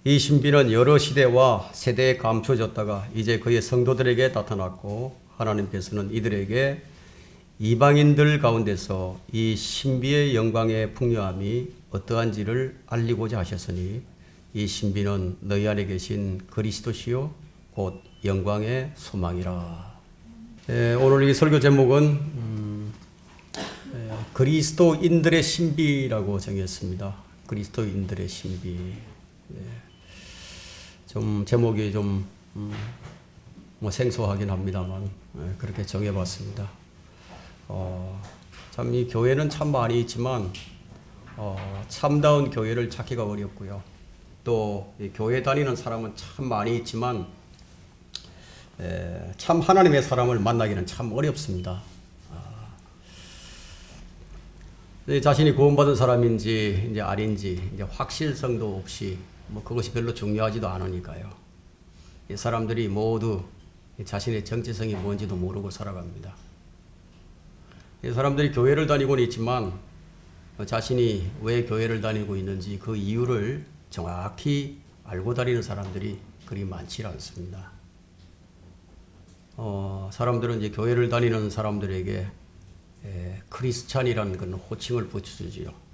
이 신비는 여러 시대와 세대에 감춰졌다가 이제 그의 성도들에게 나타났고 하나님께서는 이들에게 이방인들 가운데서 이 신비의 영광의 풍요함이 어떠한지를 알리고자 하셨으니 이 신비는 너희 안에 계신 그리스도시요 곧 영광의 소망이라. 오늘 이 설교 제목은 그리스도인들의 신비라고 정했습니다. 그리스도인들의 신비. 좀 제목이 좀 생소하긴 합니다만 그렇게 정해봤습니다. 참 이 교회는 참 많이 있지만 참다운 교회를 찾기가 어렵고요. 또 교회 다니는 사람은 참 많이 있지만 참 하나님의 사람을 만나기는 참 어렵습니다. 자신이 구원받은 사람인지 이제 아닌지 이제 확실성도 없이 그것이 별로 중요하지도 않으니까요. 이 사람들이 모두 자신의 정체성이 뭔지도 모르고 살아갑니다. 이 사람들이 교회를 다니고는 있지만 자신이 왜 교회를 다니고 있는지 그 이유를 정확히 알고 다니는 사람들이 그리 많지 않습니다. 사람들은 이제 교회를 다니는 사람들에게 크리스찬이라는 그런 호칭을 붙여주지요.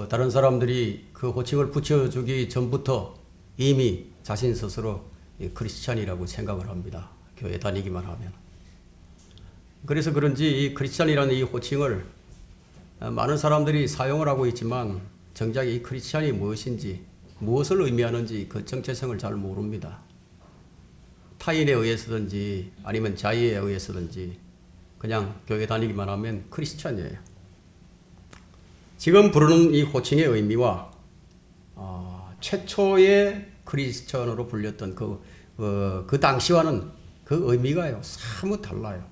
다른 사람들이 그 호칭을 붙여주기 전부터 이미 자신 스스로 크리스찬이라고 생각을 합니다. 교회 다니기만 하면. 그래서 그런지 이 크리스찬이라는 이 호칭을 많은 사람들이 사용을 하고 있지만 정작 이 크리스찬이 무엇인지 무엇을 의미하는지 그 정체성을 잘 모릅니다. 타인에 의해서든지 아니면 자의에 의해서든지 그냥 교회 다니기만 하면 크리스찬이에요. 지금 부르는 이 호칭의 의미와 최초의 크리스찬으로 불렸던 그 당시와는 그 의미가요 사뭇 달라요.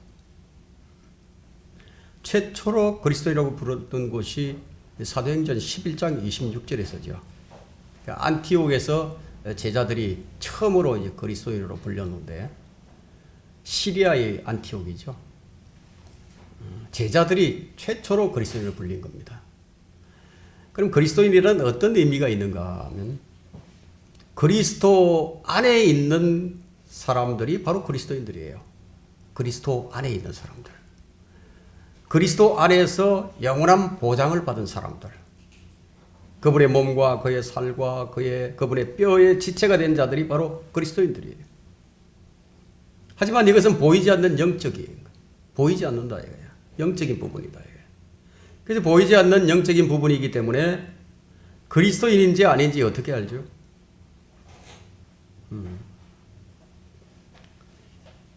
최초로 그리스도인이라고 부르던 곳이 사도행전 11장 26절에서죠. 안티옥에서 제자들이 처음으로 이제 그리스도인으로 불렸는데 시리아의 안티옥이죠. 제자들이 최초로 그리스도인으로 불린 겁니다. 그럼 그리스도인이란 어떤 의미가 있는가 하면 그리스도 안에 있는 사람들이 바로 그리스도인들이에요. 그리스도 안에 있는 사람들. 그리스도 안에서 영원한 보장을 받은 사람들. 그분의 몸과 그의 살과 그분의 뼈의 지체가 된 자들이 바로 그리스도인들이에요. 하지만 이것은 보이지 않는 영적인, 보이지 않는다 이거예요. 영적인 부분이다 이거예요. 그래서 보이지 않는 영적인 부분이기 때문에 그리스도인인지 아닌지 어떻게 알죠?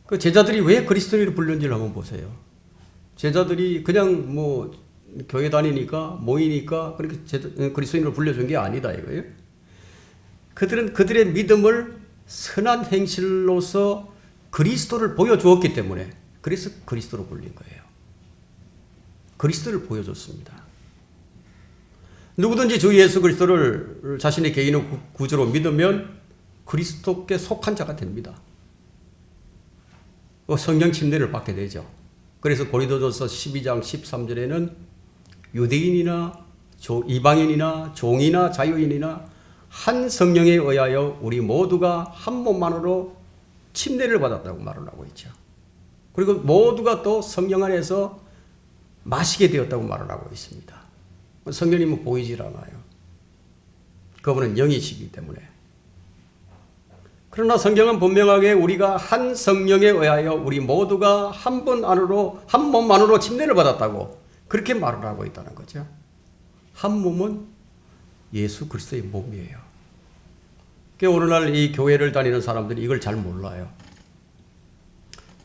그 제자들이 왜 그리스도인을 불렀는지를 한번 보세요. 제자들이 그냥 교회 다니니까 모이니까 그렇게 그리스도인으로 불려준 게 아니다 이거예요. 그들은 그들의 믿음을 선한 행실로서 그리스도를 보여주었기 때문에 그래서 그리스도로 불린 거예요. 그리스도를 보여줬습니다. 누구든지 주 예수 그리스도를 자신의 개인의 구주로 믿으면 그리스도께 속한 자가 됩니다. 성령 침례를 받게 되죠. 그래서 고린도전서 12장 13절에는 유대인이나 이방인이나 종이나 자유인이나 한 성령에 의하여 우리 모두가 한 몸만으로 침례를 받았다고 말을 하고 있죠. 그리고 모두가 또 성령 안에서 마시게 되었다고 말을 하고 있습니다. 성령님은 보이질 않아요. 그분은 영이시기 때문에. 그러나 성경은 분명하게 우리가 한 성령에 의하여 우리 모두가 한 분 안으로 한 몸만으로 침례를 받았다고 그렇게 말을 하고 있다는 거죠. 한 몸은 예수 그리스도의 몸이에요. 오늘날 이 교회를 다니는 사람들이 이걸 잘 몰라요.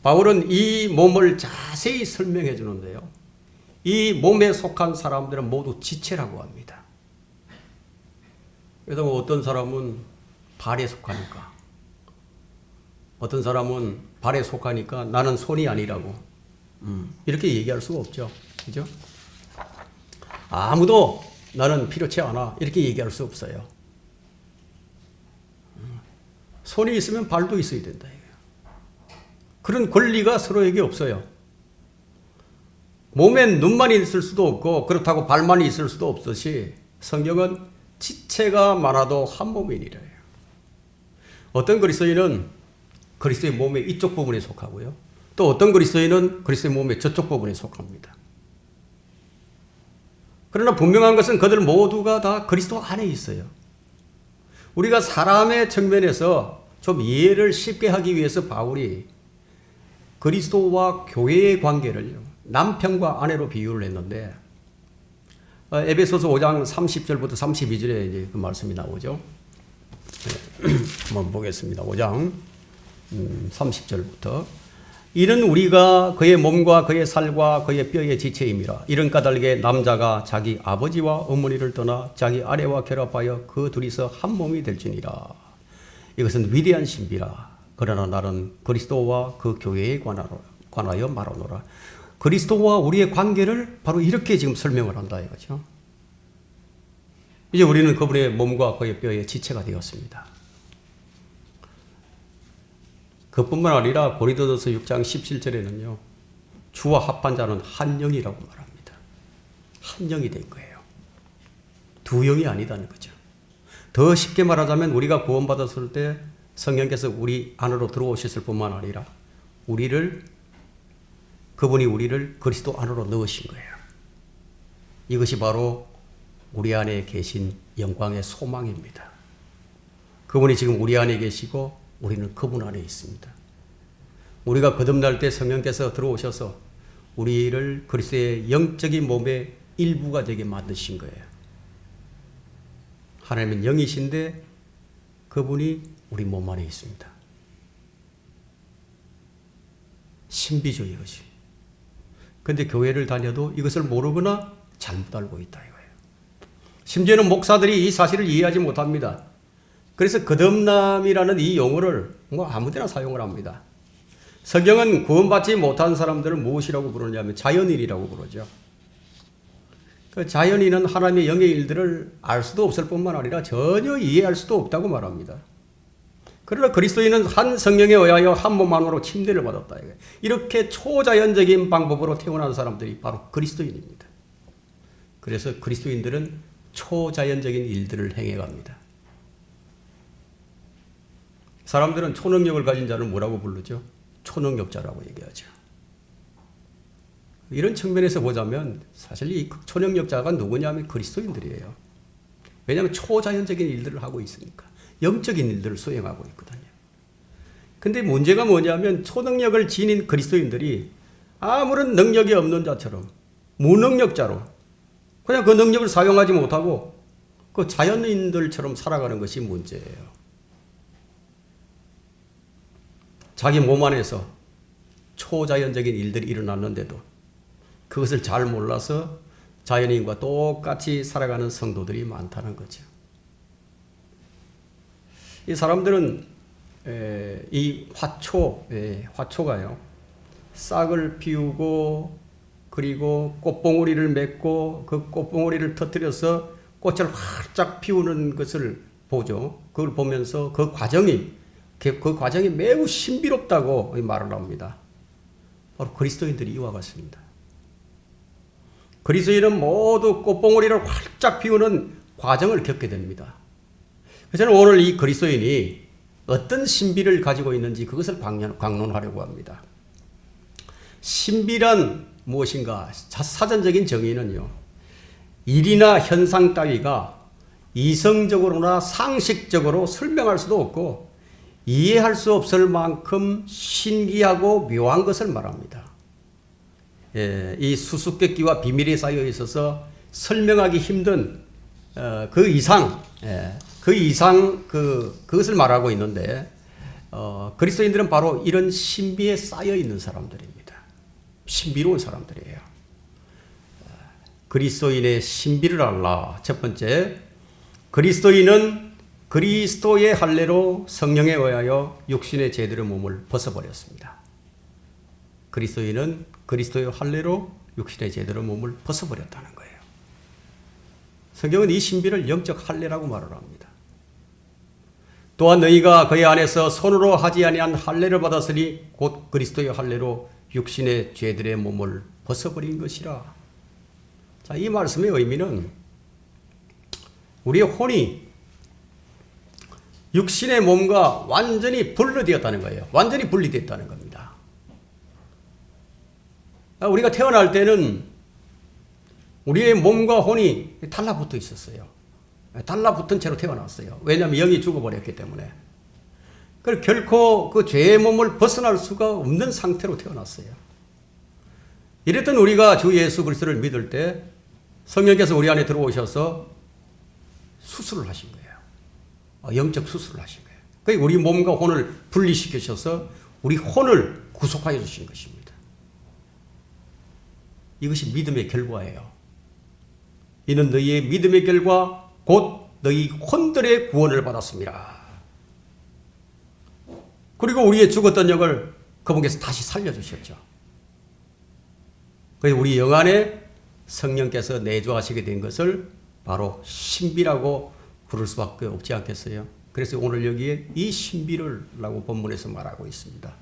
바울은 이 몸을 자세히 설명해 주는데요. 이 몸에 속한 사람들은 모두 지체라고 합니다. 그래서 어떤 사람은 발에 속하니까 어떤 사람은 발에 속하니까 나는 손이 아니라고 이렇게 얘기할 수가 없죠. 그죠? 아무도 나는 필요치 않아 이렇게 얘기할 수 없어요. 손이 있으면 발도 있어야 된다. 그런 권리가 서로에게 없어요. 몸엔 눈만 있을 수도 없고 그렇다고 발만 있을 수도 없듯이 성경은 지체가 많아도 한 몸이니라. 어떤 그리스도인은 그리스도의 몸의 이쪽 부분에 속하고요. 또 어떤 그리스도인은 그리스도의 몸의 저쪽 부분에 속합니다. 그러나 분명한 것은 그들 모두가 다 그리스도 안에 있어요. 우리가 사람의 측면에서 좀 이해를 쉽게 하기 위해서 바울이 그리스도와 교회의 관계를 남편과 아내로 비유를 했는데 에베소서 5장 30절부터 32절에 이제 그 말씀이 나오죠. 한번 보겠습니다. 5장 30절부터 이는 우리가 그의 몸과 그의 살과 그의 뼈의 지체임이라. 이런 까닭에 남자가 자기 아버지와 어머니를 떠나 자기 아내와 결합하여 그 둘이서 한 몸이 될지니라. 이것은 위대한 신비라. 그러나 나는 그리스도와 그 교회에 관하여 말하노라. 그리스도와 우리의 관계를 바로 이렇게 지금 설명을 한다 이거죠. 이제 우리는 그분의 몸과 그의 뼈의 지체가 되었습니다. 그뿐만 아니라 고린도전서 6장 17절에는요. 주와 합한 자는 한 영이라고 말합니다. 한 영이 된 거예요. 두 영이 아니다는 거죠. 더 쉽게 말하자면 우리가 구원받았을 때 성령께서 우리 안으로 들어오셨을 뿐만 아니라 그분이 우리를 그리스도 안으로 넣으신 거예요. 이것이 바로 우리 안에 계신 영광의 소망입니다. 그분이 지금 우리 안에 계시고 우리는 그분 안에 있습니다. 우리가 거듭날 때 성령께서 들어오셔서 우리를 그리스도의 영적인 몸의 일부가 되게 만드신 거예요. 하나님은 영이신데 그분이 우리 몸 안에 있습니다. 신비죠 이것이. 그런데 교회를 다녀도 이것을 모르거나 잘못 알고 있다 이거예요. 심지어는 목사들이 이 사실을 이해하지 못합니다. 그래서 거듭남이라는 이 용어를 아무데나 사용을 합니다. 성경은 구원받지 못한 사람들을 무엇이라고 부르냐면 자연인이라고 부르죠. 그 자연인은 하나님의 영의 일들을 알 수도 없을 뿐만 아니라 전혀 이해할 수도 없다고 말합니다. 그러나 그리스도인은 한 성령에 의하여 한 몸 안으로 침례를 받았다. 이렇게 초자연적인 방법으로 태어난 사람들이 바로 그리스도인입니다. 그래서 그리스도인들은 초자연적인 일들을 행해갑니다. 사람들은 초능력을 가진 자를 뭐라고 부르죠? 초능력자라고 얘기하죠. 이런 측면에서 보자면 사실 이 초능력자가 누구냐면 그리스도인들이에요. 왜냐하면 초자연적인 일들을 하고 있으니까. 영적인 일들을 수행하고 있거든요. 근데 문제가 뭐냐면 초능력을 지닌 그리스도인들이 아무런 능력이 없는 자처럼 무능력자로 그냥 그 능력을 사용하지 못하고 그 자연인들처럼 살아가는 것이 문제예요. 자기 몸 안에서 초자연적인 일들이 일어났는데도 그것을 잘 몰라서 자연인과 똑같이 살아가는 성도들이 많다는 거죠. 이 사람들은 이 화초가요. 싹을 피우고 그리고 꽃봉오리를 맺고 그 꽃봉오리를 터뜨려서 꽃을 활짝 피우는 것을 보죠. 그걸 보면서 그 과정이 매우 신비롭다고 말을 합니다. 바로 그리스도인들이 이와 같습니다. 그리스도인은 모두 꽃봉오리를 활짝 피우는 과정을 겪게 됩니다. 그래서 저는 오늘 이 그리스도인이 어떤 신비를 가지고 있는지 그것을 강론하려고 합니다. 신비란 무엇인가? 사전적인 정의는요. 일이나 현상 따위가 이성적으로나 상식적으로 설명할 수도 없고 이해할 수 없을 만큼 신기하고 묘한 것을 말합니다. 이 수수께끼와 비밀이 쌓여 있어서 설명하기 힘든 그 이상 그것을 말하고 있는데 그리스도인들은 바로 이런 신비에 쌓여 있는 사람들입니다. 신비로운 사람들이에요. 그리스도인의 신비를 알라. 첫 번째, 그리스도인은 그리스도의 할례로 성령에 의하여 육신의 제대로 몸을 벗어버렸습니다. 그리스도인은 그리스도의 할례로 육신의 제대로 몸을 벗어버렸다는 거예요. 성경은 이 신비를 영적 할례라고 말을 합니다. 또한 너희가 그의 안에서 손으로 하지 아니한 할례를 받았으니 곧 그리스도의 할례로 육신의 죄들의 몸을 벗어버린 것이라. 자, 이 말씀의 의미는 우리의 혼이 육신의 몸과 완전히 분리되었다는 거예요. 완전히 분리되었다는 겁니다. 우리가 태어날 때는 우리의 몸과 혼이 달라붙어 있었어요. 달라붙은 채로 태어났어요. 왜냐하면 영이 죽어버렸기 때문에. 그래서 결코 그 죄의 몸을 벗어날 수가 없는 상태로 태어났어요. 이랬던 우리가 주 예수 그리스도를 믿을 때 성령께서 우리 안에 들어오셔서 수술을 하신 거예요. 영적 수술을 하신 거예요. 그러니까 우리 몸과 혼을 분리시키셔서 우리 혼을 구속하여 주신 것입니다. 이것이 믿음의 결과예요. 이는 너희의 믿음의 결과 곧 너희 혼들의 구원을 받았습니다. 그리고 우리의 죽었던 영을 그분께서 다시 살려주셨죠. 그래서 우리 영 안에 성령께서 내주하시게 된 것을 바로 신비라고 부를 수밖에 없지 않겠어요. 그래서 오늘 여기에 이 신비를 라고 본문에서 말하고 있습니다.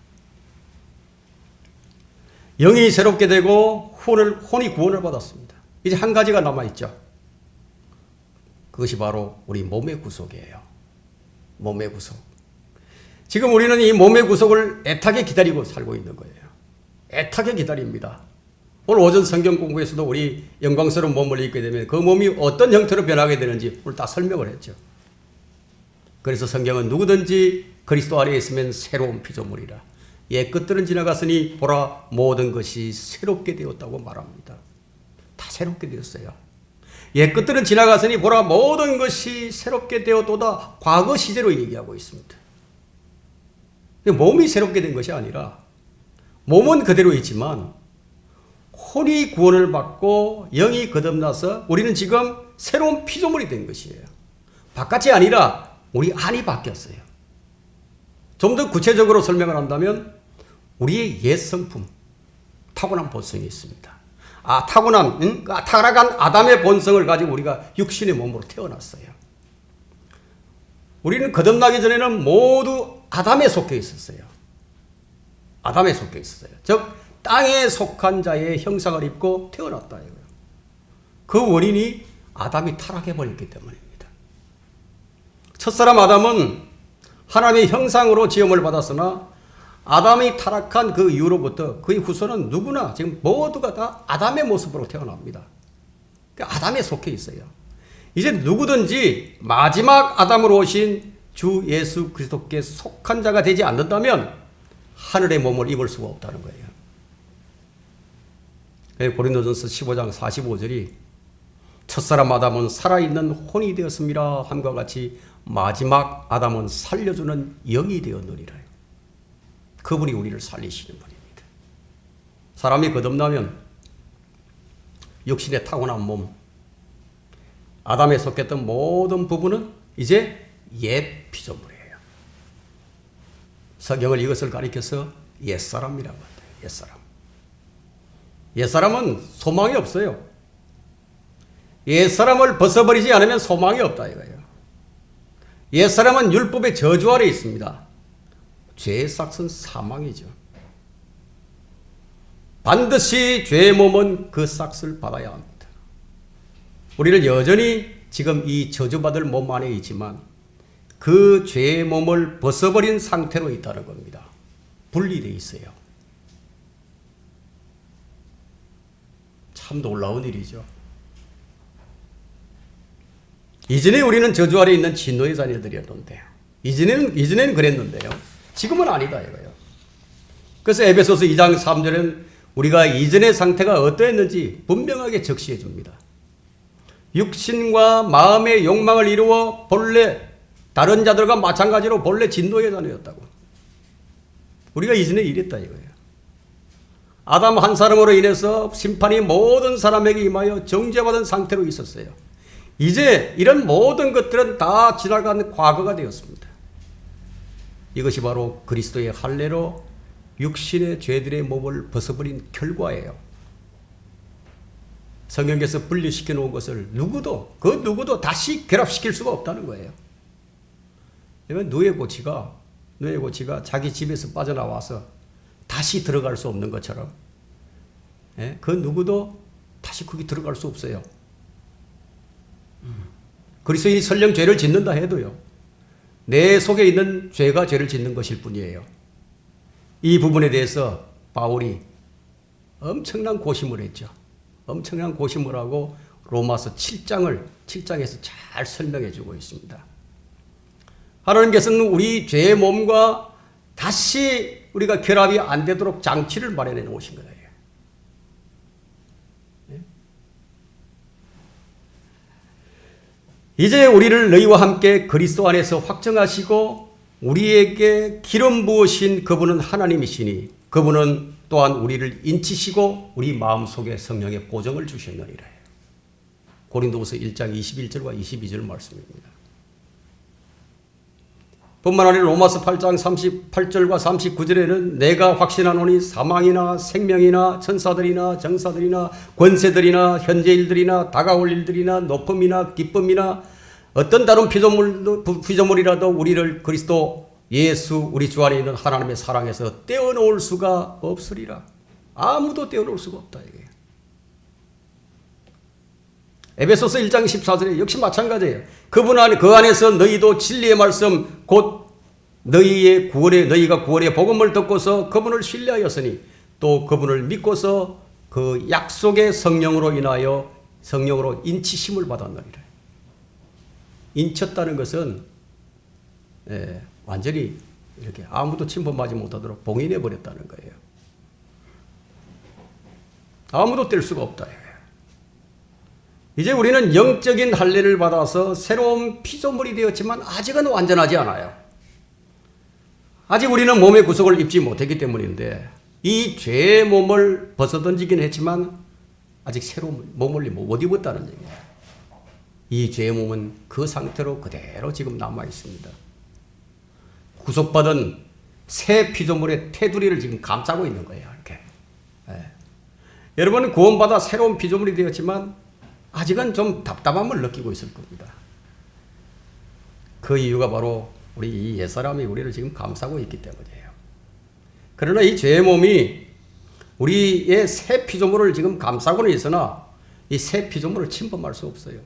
영이 새롭게 되고 혼이 구원을 받았습니다. 이제 한 가지가 남아있죠. 그것이 바로 우리 몸의 구속이에요. 몸의 구속. 지금 우리는 이 몸의 구속을 애타게 기다리고 살고 있는 거예요. 애타게 기다립니다. 오늘 오전 성경 공부에서도 우리 영광스러운 몸을 입게 되면 그 몸이 어떤 형태로 변하게 되는지 오늘 다 설명을 했죠. 그래서 성경은 누구든지 그리스도 안에 있으면 새로운 피조물이라. 옛 것들은 지나갔으니 보라 모든 것이 새롭게 되었다고 말합니다. 다 새롭게 되었어요. 옛 것들은 지나갔으니 보라 모든 것이 새롭게 되었도다. 과거 시제로 얘기하고 있습니다. 몸이 새롭게 된 것이 아니라 몸은 그대로 있지만 혼이 구원을 받고 영이 거듭나서 우리는 지금 새로운 피조물이 된 것이에요. 바깥이 아니라 우리 안이 바뀌었어요. 좀 더 구체적으로 설명을 한다면 우리의 옛 성품, 타고난 본성이 있습니다. 타락한 아담의 본성을 가지고 우리가 육신의 몸으로 태어났어요. 우리는 거듭나기 전에는 모두 아담에 속해 있었어요. 아담에 속해 있었어요. 즉 땅에 속한 자의 형상을 입고 태어났다 이거예요. 그 원인이 아담이 타락해버렸기 때문입니다. 첫사람 아담은 하나님의 형상으로 지음을 받았으나 아담이 타락한 그 이후로부터 그의 후손은 누구나 지금 모두가 다 아담의 모습으로 태어납니다. 아담에 속해 있어요. 이제 누구든지 마지막 아담으로 오신 주 예수 그리스도께 속한 자가 되지 않는다면 하늘의 몸을 입을 수가 없다는 거예요. 고린도전서 15장 45절이 첫사람 아담은 살아있는 혼이 되었습니다 함과 같이 마지막 아담은 살려주는 영이 되었느니라. 그분이 우리를 살리시는 분입니다. 사람이 거듭나면 육신의 타고난 몸, 아담에 속했던 모든 부분은 이제 옛 피조물이에요. 성경은 이것을 가리켜서 옛사람이라고 한다. 옛사람. 옛사람은 소망이 없어요. 옛사람을 벗어버리지 않으면 소망이 없다 이거예요. 옛사람은 율법의 저주 아래 있습니다. 죄의 삭은 사망이죠. 반드시 죄의 몸은 그 삭을 받아야 합니다. 우리는 여전히 지금 이 저주받을 몸 안에 있지만 그 죄의 몸을 벗어버린 상태로 있다는 겁니다. 분리되어 있어요. 참 놀라운 일이죠. 이전에 우리는 저주 아래 있는 진노의 자녀들이었는데 이전에는 그랬는데요. 지금은 아니다 이거예요. 그래서 에베소서 2장 3절은 우리가 이전의 상태가 어떠했는지 분명하게 적시해 줍니다. 육신과 마음의 욕망을 이루어 본래 다른 자들과 마찬가지로 본래 진노의 자녀였다고. 우리가 이전에 이랬다 이거예요. 아담 한 사람으로 인해서 심판이 모든 사람에게 임하여 정죄받은 상태로 있었어요. 이제 이런 모든 것들은 다 지나간 과거가 되었습니다. 이것이 바로 그리스도의 할례로 육신의 죄들의 몸을 벗어버린 결과예요. 성경께서 분리시켜 놓은 것을 그 누구도 다시 결합시킬 수가 없다는 거예요. 왜냐하면 누에 고치가 자기 집에서 빠져나와서 다시 들어갈 수 없는 것처럼 그 누구도 다시 거기 들어갈 수 없어요. 그리스도인이 설령 죄를 짓는다 해도요, 내 속에 있는 죄가 죄를 짓는 것일 뿐이에요. 이 부분에 대해서 바울이 엄청난 고심을 했죠. 엄청난 고심을 하고 로마서 7장에서 잘 설명해 주고 있습니다. 하나님께서는 우리 죄의 몸과 다시 우리가 결합이 안 되도록 장치를 마련해 놓으신 거예요. 이제 우리를 너희와 함께 그리스도 안에서 확정하시고 우리에게 기름 부으신 그분은 하나님이시니 그분은 또한 우리를 인치시고 우리 마음속에 성령의 보정을 주셨느니라. 고린도후서 1장 21절과 22절 말씀입니다. 뿐만 아니라 로마서 8장 38절과 39절에는 내가 확신하노니 사망이나 생명이나 천사들이나 정사들이나 권세들이나 현재 일들이나 다가올 일들이나 높음이나 기쁨이나 어떤 다른 피조물이라도 우리를 그리스도 예수 우리 주 안에 있는 하나님의 사랑에서 떼어놓을 수가 없으리라. 아무도 떼어놓을 수가 없다. 이게. 에베소서 1장 14절에 역시 마찬가지예요. 그분 안에 그 안에서 너희도 진리의 말씀 곧 너희가 구원의 복음을 듣고서 그분을 신뢰하였으니 또 그분을 믿고서 그 약속의 성령으로 인하여 성령으로 인치심을 받았느니라. 인쳤다는 것은 완전히 이렇게 아무도 침범하지 못하도록 봉인해 버렸다는 거예요. 아무도 뗄 수가 없다. 이제 우리는 영적인 할례를 받아서 새로운 피조물이 되었지만 아직은 완전하지 않아요. 아직 우리는 몸의 구속을 입지 못했기 때문인데 이 죄의 몸을 벗어던지긴 했지만 아직 새로운 몸을 못 입었다는 얘기예요. 이 죄의 몸은 그 상태로 그대로 지금 남아 있습니다. 구속받은 새 피조물의 테두리를 지금 감싸고 있는 거예요. 이렇게. 여러분은 구원받아 새로운 피조물이 되었지만 아직은 좀 답답함을 느끼고 있을 겁니다. 그 이유가 바로 우리 이 옛사람이 우리를 지금 감싸고 있기 때문이에요. 그러나 이 죄의 몸이 우리의 새 피조물을 지금 감싸고는 있으나 이 새 피조물을 침범할 수 없어요.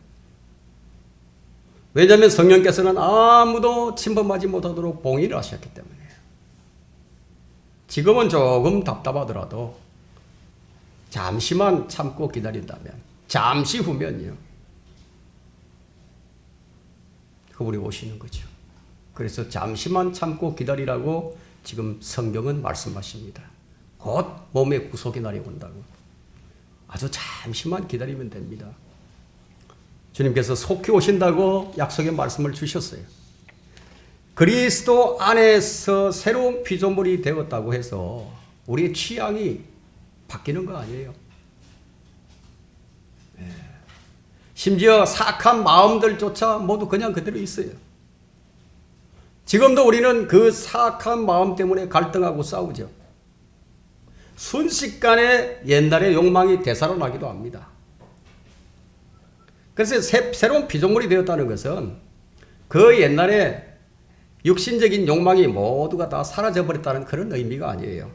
왜냐하면 성령께서는 아무도 침범하지 못하도록 봉인을 하셨기 때문이에요. 지금은 조금 답답하더라도 잠시만 참고 기다린다면 잠시 후면요 그분이 오시는 거죠. 그래서 잠시만 참고 기다리라고 지금 성경은 말씀하십니다. 곧 몸의 구속의 날이 온다고. 아주 잠시만 기다리면 됩니다. 주님께서 속히 오신다고 약속의 말씀을 주셨어요. 그리스도 안에서 새로운 피조물이 되었다고 해서 우리의 취향이 바뀌는 거 아니에요. 심지어 사악한 마음들조차 모두 그냥 그대로 있어요. 지금도 우리는 그 사악한 마음 때문에 갈등하고 싸우죠. 순식간에 옛날의 욕망이 되살아나기도 합니다. 그래서 새로운 피조물이 되었다는 것은 그 옛날에 육신적인 욕망이 모두가 다 사라져버렸다는 그런 의미가 아니에요.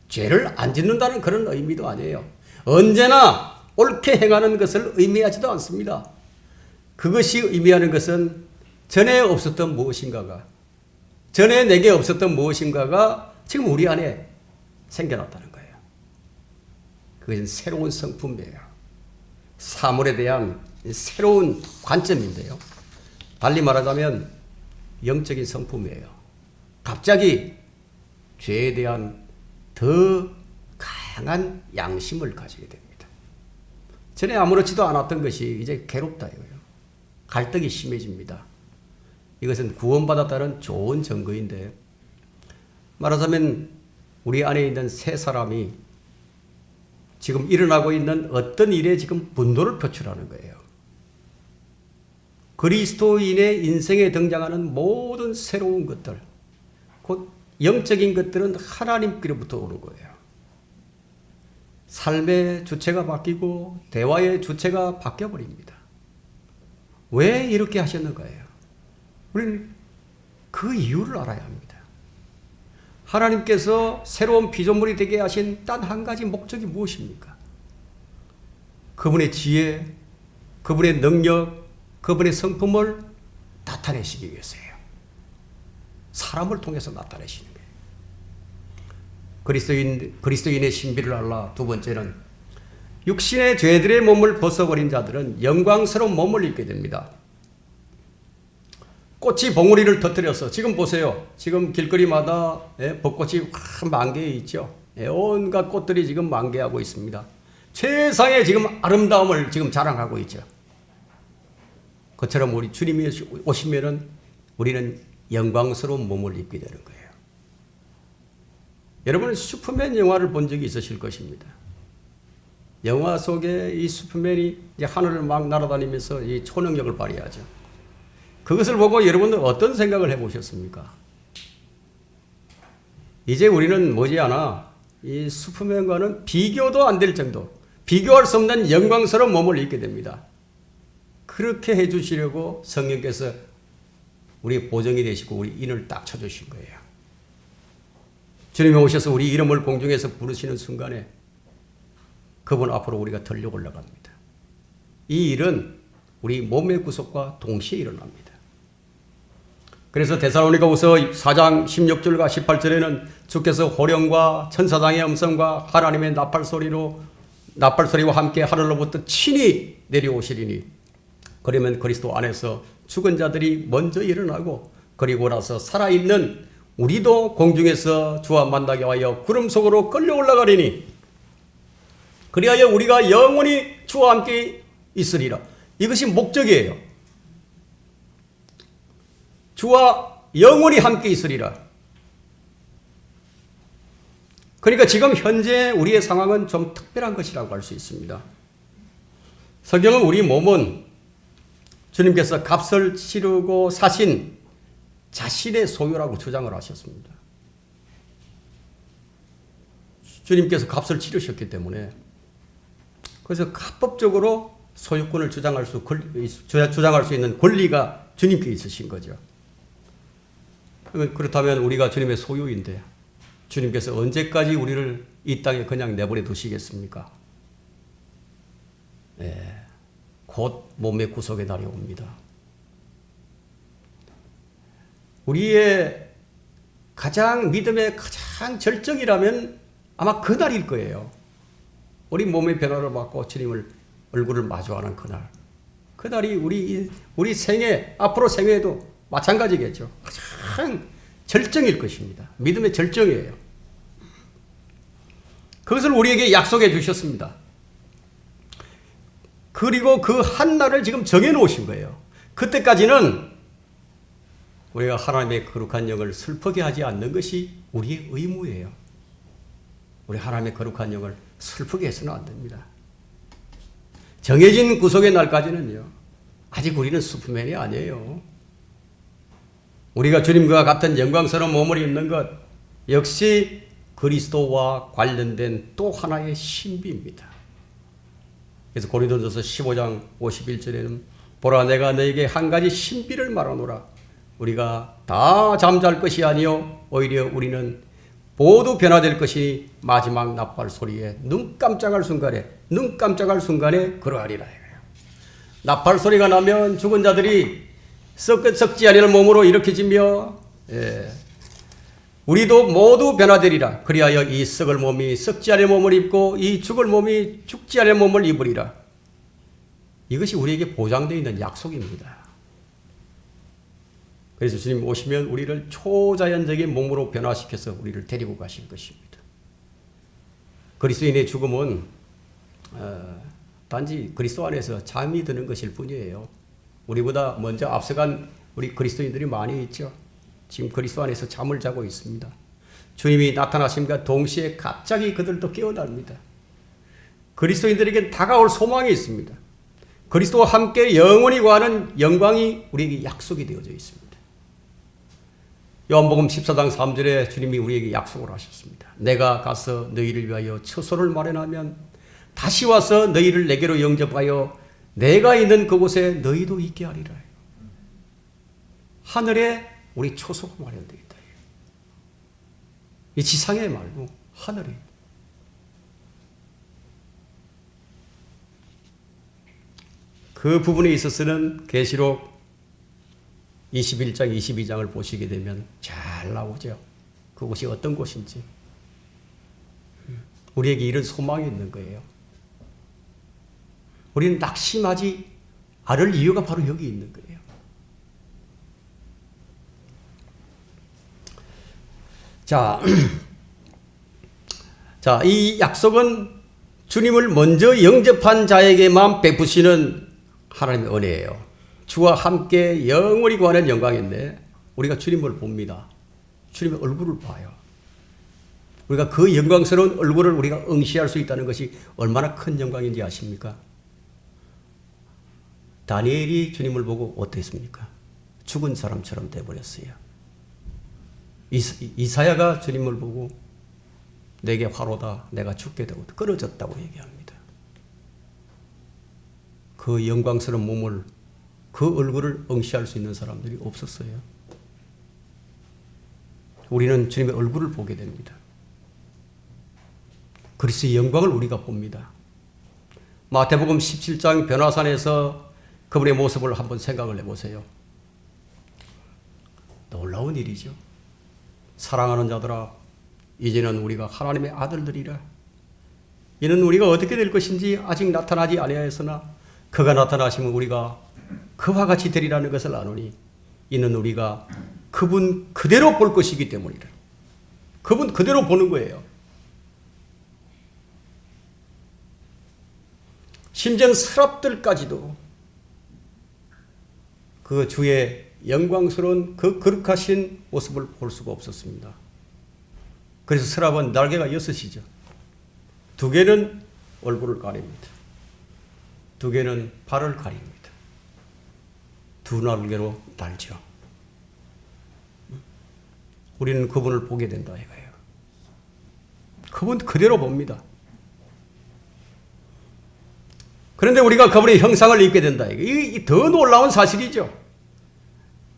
죄를 안 짓는다는 그런 의미도 아니에요. 언제나 옳게 행하는 것을 의미하지도 않습니다. 그것이 의미하는 것은 전에 없었던 무엇인가가, 전에 내게 없었던 무엇인가가 지금 우리 안에 생겨났다는 거예요. 그것은 새로운 성품이에요. 사물에 대한 새로운 관점인데요. 달리 말하자면 영적인 성품이에요. 갑자기 죄에 대한 더 강한 양심을 가지게 됩니다. 전에 아무렇지도 않았던 것이 이제 괴롭다 이거예요. 갈등이 심해집니다. 이것은 구원받았다는 좋은 증거인데 말하자면 우리 안에 있는 새 사람이 지금 일어나고 있는 어떤 일에 지금 분노를 표출하는 거예요. 그리스도인의 인생에 등장하는 모든 새로운 것들, 곧 영적인 것들은 하나님께로부터 오는 거예요. 삶의 주체가 바뀌고 대화의 주체가 바뀌어버립니다. 왜 이렇게 하셨는가요? 우리는 그 이유를 알아야 합니다. 하나님께서 새로운 피조물이 되게 하신 단 한 가지 목적이 무엇입니까? 그분의 지혜, 그분의 능력, 그분의 성품을 나타내시기 위해서예요. 사람을 통해서 나타내시는 거예요. 그리스도인의 신비를 알라. 두 번째는 육신의 죄들의 몸을 벗어버린 자들은 영광스러운 몸을 입게 됩니다. 꽃이 봉우리를 터뜨려서 지금 보세요. 지금 길거리마다 벚꽃이 만개해 있죠. 온갖 꽃들이 지금 만개하고 있습니다. 최상의 지금 아름다움을 지금 자랑하고 있죠. 그처럼 우리 주님이 오시면은 우리는 영광스러운 몸을 입게 되는 거예요. 여러분은 슈퍼맨 영화를 본 적이 있으실 것입니다. 영화 속에 이 슈퍼맨이 이제 하늘을 막 날아다니면서 이 초능력을 발휘하죠. 그것을 보고 여러분들 어떤 생각을 해보셨습니까? 이제 우리는 머지않아 이 슈퍼맨과는 비교도 안 될 정도, 비교할 수 없는 영광스러운 몸을 입게 됩니다. 그렇게 해주시려고 성령께서 우리 보정이 되시고 우리 인을 딱 쳐주신 거예요. 주님이 오셔서 우리 이름을 공중에서 부르시는 순간에 그분 앞으로 우리가 들려 올라갑니다. 이 일은 우리 몸의 구속과 동시에 일어납니다. 그래서 데살로니가후서 4장 16절과 18절에는 주께서 호령과 천사장의 음성과 하나님의 나팔소리와 함께 하늘로부터 친히 내려오시리니 그러면 그리스도 안에서 죽은 자들이 먼저 일어나고 그리고 나서 살아있는 우리도 공중에서 주와 만나게 하여 구름 속으로 끌려 올라가리니 그리하여 우리가 영원히 주와 함께 있으리라. 이것이 목적이에요. 주와 영원히 함께 있으리라. 그러니까 지금 현재 우리의 상황은 좀 특별한 것이라고 할 수 있습니다. 성경은 우리 몸은 주님께서 값을 치르고 사신 자신의 소유라고 주장을 하셨습니다. 주님께서 값을 치르셨기 때문에 그래서 합법적으로 소유권을 주장할 수 있는 권리가 주님께 있으신 거죠. 그렇다면 우리가 주님의 소유인데 주님께서 언제까지 우리를 이 땅에 그냥 내버려 두시겠습니까? 네, 곧 몸의 구속의 날이 옵니다. 우리의 믿음의 가장 절정이라면 아마 그날일 거예요. 우리 몸의 변화를 받고 주님을 얼굴을 마주하는 그날. 그날이 우리 생애, 앞으로 생애에도 마찬가지겠죠. 가장 절정일 것입니다. 믿음의 절정이에요. 그것을 우리에게 약속해 주셨습니다. 그리고 그 한 날을 지금 정해 놓으신 거예요. 그때까지는 우리가 하나님의 거룩한 영을 슬프게 하지 않는 것이 우리의 의무예요. 우리 하나님의 거룩한 영을 슬프게 해서는 안 됩니다. 정해진 구속의 날까지는요. 아직 우리는 슈퍼맨이 아니에요. 우리가 주님과 같은 영광스러운 몸을 입는 것 역시 그리스도와 관련된 또 하나의 신비입니다. 그래서 고린도전서 15장 51절에는 보라 내가 너에게 한 가지 신비를 말하노라. 우리가 다 잠잘 것이 아니요 오히려 우리는 모두 변화될 것이 마지막 나팔 소리에 눈 깜짝할 순간에 그러하리라. 나팔 소리가 나면 죽은 자들이 썩지 아니할 몸으로 일으켜지며 우리도 모두 변화되리라. 그리하여 이 썩을 몸이 썩지 않을 몸을 입고 이 죽을 몸이 죽지 않을 몸을 입으리라. 이것이 우리에게 보장되어 있는 약속입니다. 그래서 주님 오시면 우리를 초자연적인 몸으로 변화시켜서 우리를 데리고 가실 것입니다. 그리스도인의 죽음은 단지 그리스도 안에서 잠이 드는 것일 뿐이에요. 우리보다 먼저 앞서간 우리 그리스도인들이 많이 있죠. 지금 그리스도 안에서 잠을 자고 있습니다. 주님이 나타나심과 동시에 갑자기 그들도 깨어납니다. 그리스도인들에게 다가올 소망이 있습니다. 그리스도와 함께 영원히 거하는 영광이 우리에게 약속이 되어져 있습니다. 요한복음 14장 3절에 주님이 우리에게 약속을 하셨습니다. 내가 가서 너희를 위하여 처소를 마련하면 다시 와서 너희를 내게로 영접하여 내가 있는 그곳에 너희도 있게 하리라. 하늘에 우리 처소가 마련되어 있다. 이 지상에 말고 하늘에. 그 그 부분에 있어서는 계시록 21장, 22장을 보시게 되면 잘 나오죠. 그곳이 어떤 곳인지. 우리에게 이런 소망이 있는 거예요. 우리는 낙심하지 않을 이유가 바로 여기 있는 거예요. 자, 이 약속은 주님을 먼저 영접한 자에게만 베푸시는 하나님의 은혜예요. 주와 함께 영원히 구하는 영광인데 우리가 주님을 봅니다. 주님의 얼굴을 봐요. 우리가 그 영광스러운 얼굴을 우리가 응시할 수 있다는 것이 얼마나 큰 영광인지 아십니까? 다니엘이 주님을 보고 어땠습니까? 죽은 사람처럼 돼버렸어요. 이사야가 주님을 보고 내게 화로다, 내가 죽게 되고 끊어졌다고 얘기합니다. 그 영광스러운 몸을, 그 얼굴을 응시할 수 있는 사람들이 없었어요. 우리는 주님의 얼굴을 보게 됩니다. 그리스도의 영광을 우리가 봅니다. 마태복음 17장 변화산에서 그분의 모습을 한번 생각을 해보세요. 놀라운 일이죠. 사랑하는 자들아, 이제는 우리가 하나님의 아들들이라. 이는 우리가 어떻게 될 것인지 아직 나타나지 아니하였으나 그가 나타나시면 우리가 그와 같이 되리라는 것을 아노니 이는 우리가 그분 그대로 볼 것이기 때문이라. 그분 그대로 보는 거예요. 심지어 서랍들까지도 그 주의 영광스러운 그 거룩하신 모습을 볼 수가 없었습니다. 그래서 서랍은 날개가 6이죠. 2개는 얼굴을 가립니다. 2개는 발을 가립니다. 2 날개로 날죠. 우리는 그분을 보게 된다 이거예요. 그분 그대로 봅니다. 그런데 우리가 그분의 형상을 입게 된다. 이게 더 놀라운 사실이죠.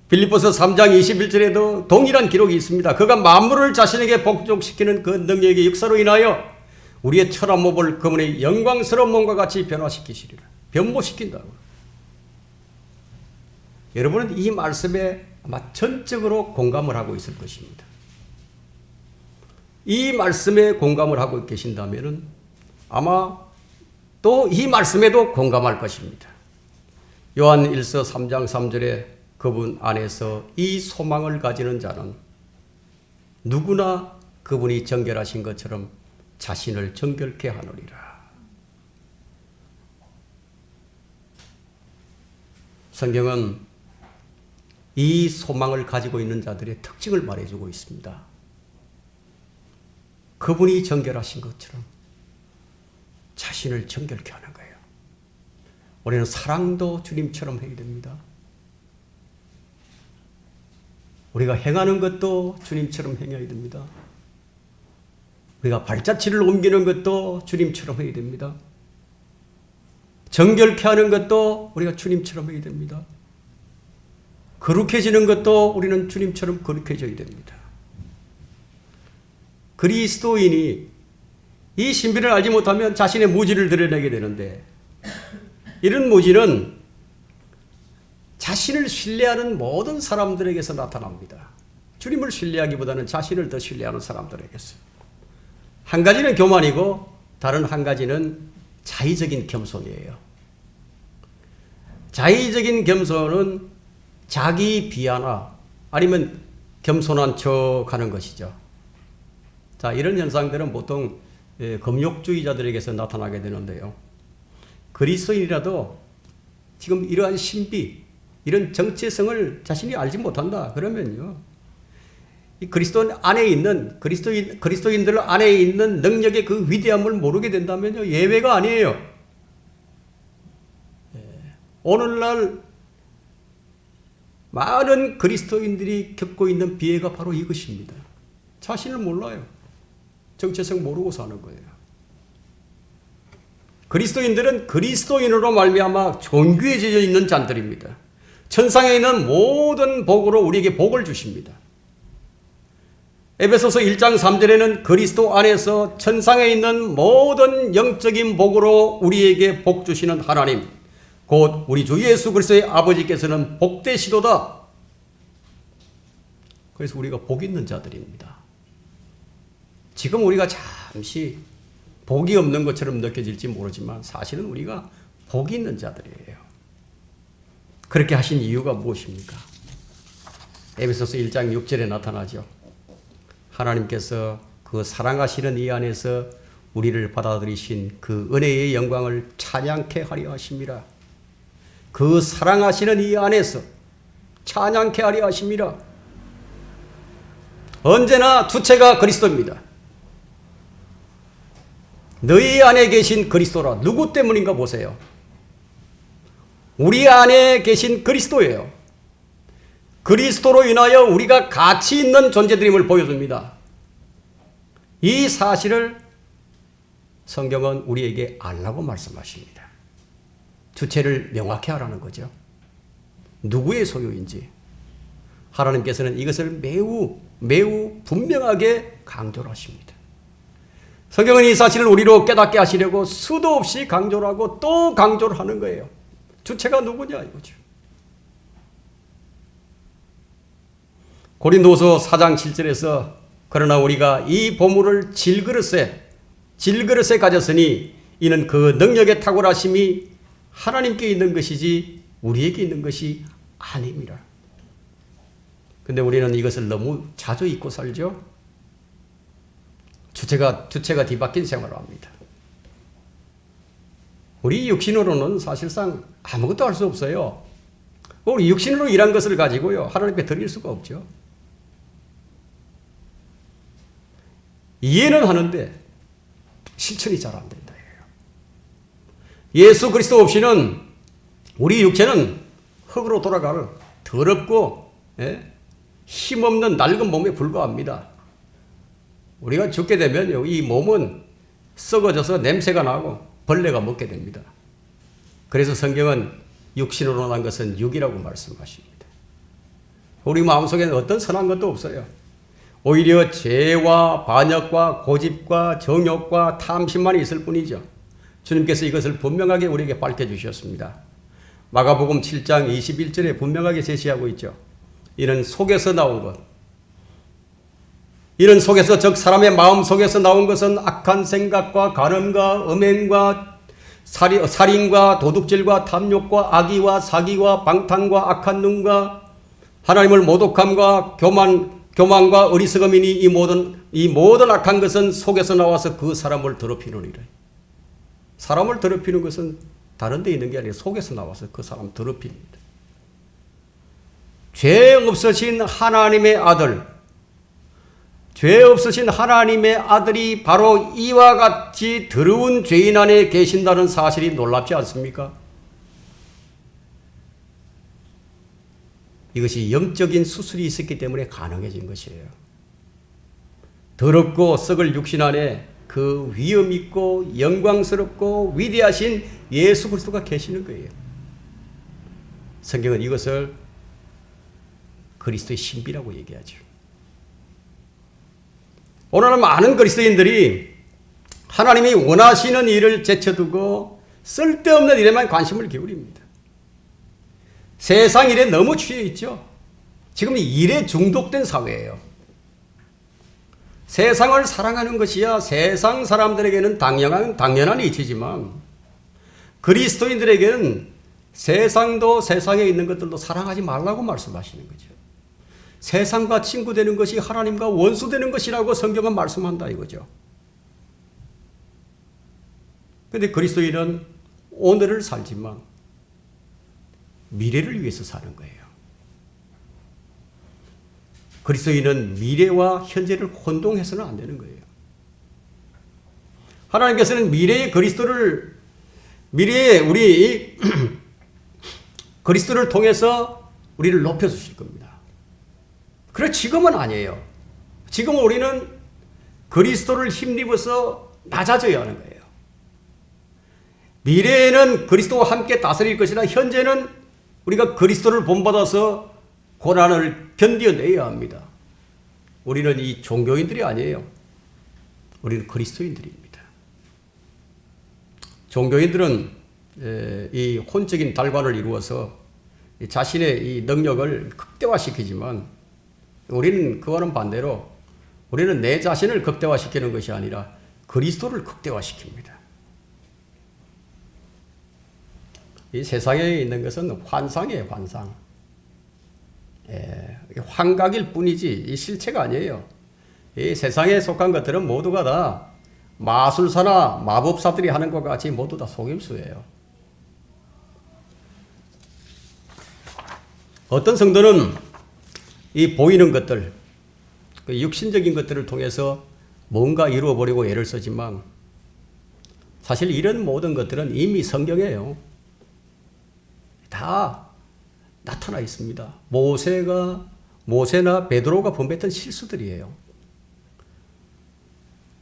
빌립보서 3장 21절에도 동일한 기록이 있습니다. 그가 만물을 자신에게 복종시키는 그 능력의 역사로 인하여 우리의 천한 몸을 그분의 영광스러운 몸과 같이 변화시키시리라. 변모시킨다고. 여러분은 이 말씀에 아마 전적으로 공감을 하고 있을 것입니다. 이 말씀에 공감을 하고 계신다면 아마 또 이 말씀에도 공감할 것입니다. 요한 1서 3장 3절에 그분 안에서 이 소망을 가지는 자는 누구나 그분이 정결하신 것처럼 자신을 정결케 하느니라. 성경은 이 소망을 가지고 있는 자들의 특징을 말해주고 있습니다. 그분이 정결하신 것처럼 자신을 정결케 하는 거예요. 우리는 사랑도 주님처럼 해야 됩니다. 우리가 행하는 것도 주님처럼 행해야 됩니다. 우리가 발자취를 옮기는 것도 주님처럼 해야 됩니다. 정결케 하는 것도 우리가 주님처럼 해야 됩니다. 거룩해지는 것도 우리는 주님처럼 거룩해져야 됩니다. 그리스도인이 이 신비를 알지 못하면 자신의 무지를 드러내게 되는데 이런 무지는 자신을 신뢰하는 모든 사람들에게서 나타납니다. 주님을 신뢰하기보다는 자신을 더 신뢰하는 사람들에게서. 한 가지는 교만이고 다른 한 가지는 자의적인 겸손이에요. 자의적인 겸손은 자기 비하나 아니면 겸손한 척하는 것이죠. 자, 이런 현상들은 보통 금욕주의자들에게서 나타나게 되는데요. 그리스도인이라도 지금 이러한 신비, 이런 정체성을 자신이 알지 못한다. 그러면요, 이 그리스도 안에 있는 그리스도인들 안에 있는 능력의 그 위대함을 모르게 된다면요, 예외가 아니에요. 오늘날 많은 그리스도인들이 겪고 있는 비애가 바로 이것입니다. 자신을 몰라요. 정체성 모르고 사는 거예요. 그리스도인들은 그리스도인으로 말미암아 존귀해져 있는 자들입니다. 천상에 있는 모든 복으로 우리에게 복을 주십니다. 에베소서 1장 3절에는 그리스도 안에서 천상에 있는 모든 영적인 복으로 우리에게 복 주시는 하나님, 곧 우리 주 예수 그리스도의 아버지께서는 복되시도다. 그래서 우리가 복 있는 자들입니다. 지금 우리가 잠시 복이 없는 것처럼 느껴질지 모르지만 사실은 우리가 복이 있는 자들이에요. 그렇게 하신 이유가 무엇입니까? 에베소서 1장 6절에 나타나죠. 하나님께서 그 사랑하시는 이 안에서 우리를 받아들이신 그 은혜의 영광을 찬양케 하려 하심이라. 그 사랑하시는 이 안에서 찬양케 하려 하심이라. 언제나 주체가 그리스도입니다. 너희 안에 계신 그리스도라. 누구 때문인가 보세요. 우리 안에 계신 그리스도예요. 그리스도로 인하여 우리가 가치 있는 존재들임을 보여줍니다. 이 사실을 성경은 우리에게 알라고 말씀하십니다. 주체를 명확히 하라는 거죠. 누구의 소유인지 하나님께서는 이것을 매우 분명하게 강조를 하십니다. 성경은 이 사실을 우리로 깨닫게 하시려고 수도 없이 강조를 하고 또 강조를 하는 거예요. 주체가 누구냐 이거죠. 고린도서 4장 7절에서 그러나 우리가 이 보물을 질그릇에 가졌으니 이는 그 능력의 탁월하심이 하나님께 있는 것이지 우리에게 있는 것이 아닙니다. 근데 우리는 이것을 너무 자주 잊고 살죠. 주체가 뒤바뀐 생활을 합니다. 우리 육신으로는 사실상 아무것도 할 수 없어요. 우리 육신으로 일한 것을 가지고요 하나님께 드릴 수가 없죠. 이해는 하는데 실천이 잘 안 된다. 예수 그리스도 없이는 우리 육체는 흙으로 돌아갈 더럽고 힘없는 낡은 몸에 불과합니다. 우리가 죽게 되면 이 몸은 썩어져서 냄새가 나고 벌레가 먹게 됩니다. 그래서 성경은 육신으로 난 것은 육이라고 말씀하십니다. 우리 마음속에는 어떤 선한 것도 없어요. 오히려 죄와 반역과 고집과 정욕과 탐심만 있을 뿐이죠. 주님께서 이것을 분명하게 우리에게 밝혀주셨습니다. 마가복음 7장 21절에 분명하게 제시하고 있죠. 이는 속에서 나온 것. 이는 속에서 즉 사람의 마음 속에서 나온 것은 악한 생각과 간음과 음행과 살인과 도둑질과 탐욕과 악의와 사기와 방탕과 악한 눈과 하나님을 모독함과 교만과 어리석음이니 이 모든 악한 것은 속에서 나와서 그 사람을 더럽히느니라. 사람을 더럽히는 것은 다른 데 있는 게 아니라 속에서 나와서 그 사람 더럽힙니다. 죄 없으신 하나님의 아들, 죄 없으신 하나님의 아들이 바로 이와 같이 더러운 죄인 안에 계신다는 사실이 놀랍지 않습니까? 이것이 영적인 수술이 있었기 때문에 가능해진 것이에요. 더럽고 썩을 육신 안에 그 위엄 있고 영광스럽고 위대하신 예수 그리스도가 계시는 거예요. 성경은 이것을 그리스도의 신비라고 얘기하죠. 오늘은 많은 그리스도인들이 하나님이 원하시는 일을 제쳐두고 쓸데없는 일에만 관심을 기울입니다. 세상 일에 너무 취해 있죠. 지금 일에 중독된 사회예요. 세상을 사랑하는 것이야 세상 사람들에게는 당연한 이치지만 그리스도인들에게는 세상도 세상에 있는 것들도 사랑하지 말라고 말씀하시는 거죠. 세상과 친구 되는 것이 하나님과 원수 되는 것이라고 성경은 말씀한다 이거죠. 그런데 그리스도인은 오늘을 살지만 미래를 위해서 사는 거예요. 그리스도인은 미래와 현재를 혼동해서는 안 되는 거예요. 하나님께서는 미래의 우리 그리스도를 통해서 우리를 높여주실 겁니다. 그래 지금은 아니에요. 지금은 우리는 그리스도를 힘입어서 낮아져야 하는 거예요. 미래에는 그리스도와 함께 다스릴 것이나 현재는 우리가 그리스도를 본받아서 고난을 견뎌내야 합니다. 우리는 이 종교인들이 아니에요. 우리는 그리스도인들입니다. 종교인들은 이 혼적인 달관을 이루어서 자신의 이 능력을 극대화시키지만 우리는 그와는 반대로 우리는 내 자신을 극대화시키는 것이 아니라 그리스도를 극대화시킵니다. 이 세상에 있는 것은 환상이에요, 환상. 환각일 뿐이지 이 실체가 아니에요. 이 세상에 속한 것들은 모두가 다 마술사나 마법사들이 하는 것 같이 모두 다 속임수예요. 어떤 성도는 이 보이는 것들, 그 육신적인 것들을 통해서 뭔가 이루어보려고 애를 쓰지만 사실 이런 모든 것들은 이미 성경에요. 다 나타나 있습니다. 모세나 베드로가 범했던 실수들이에요.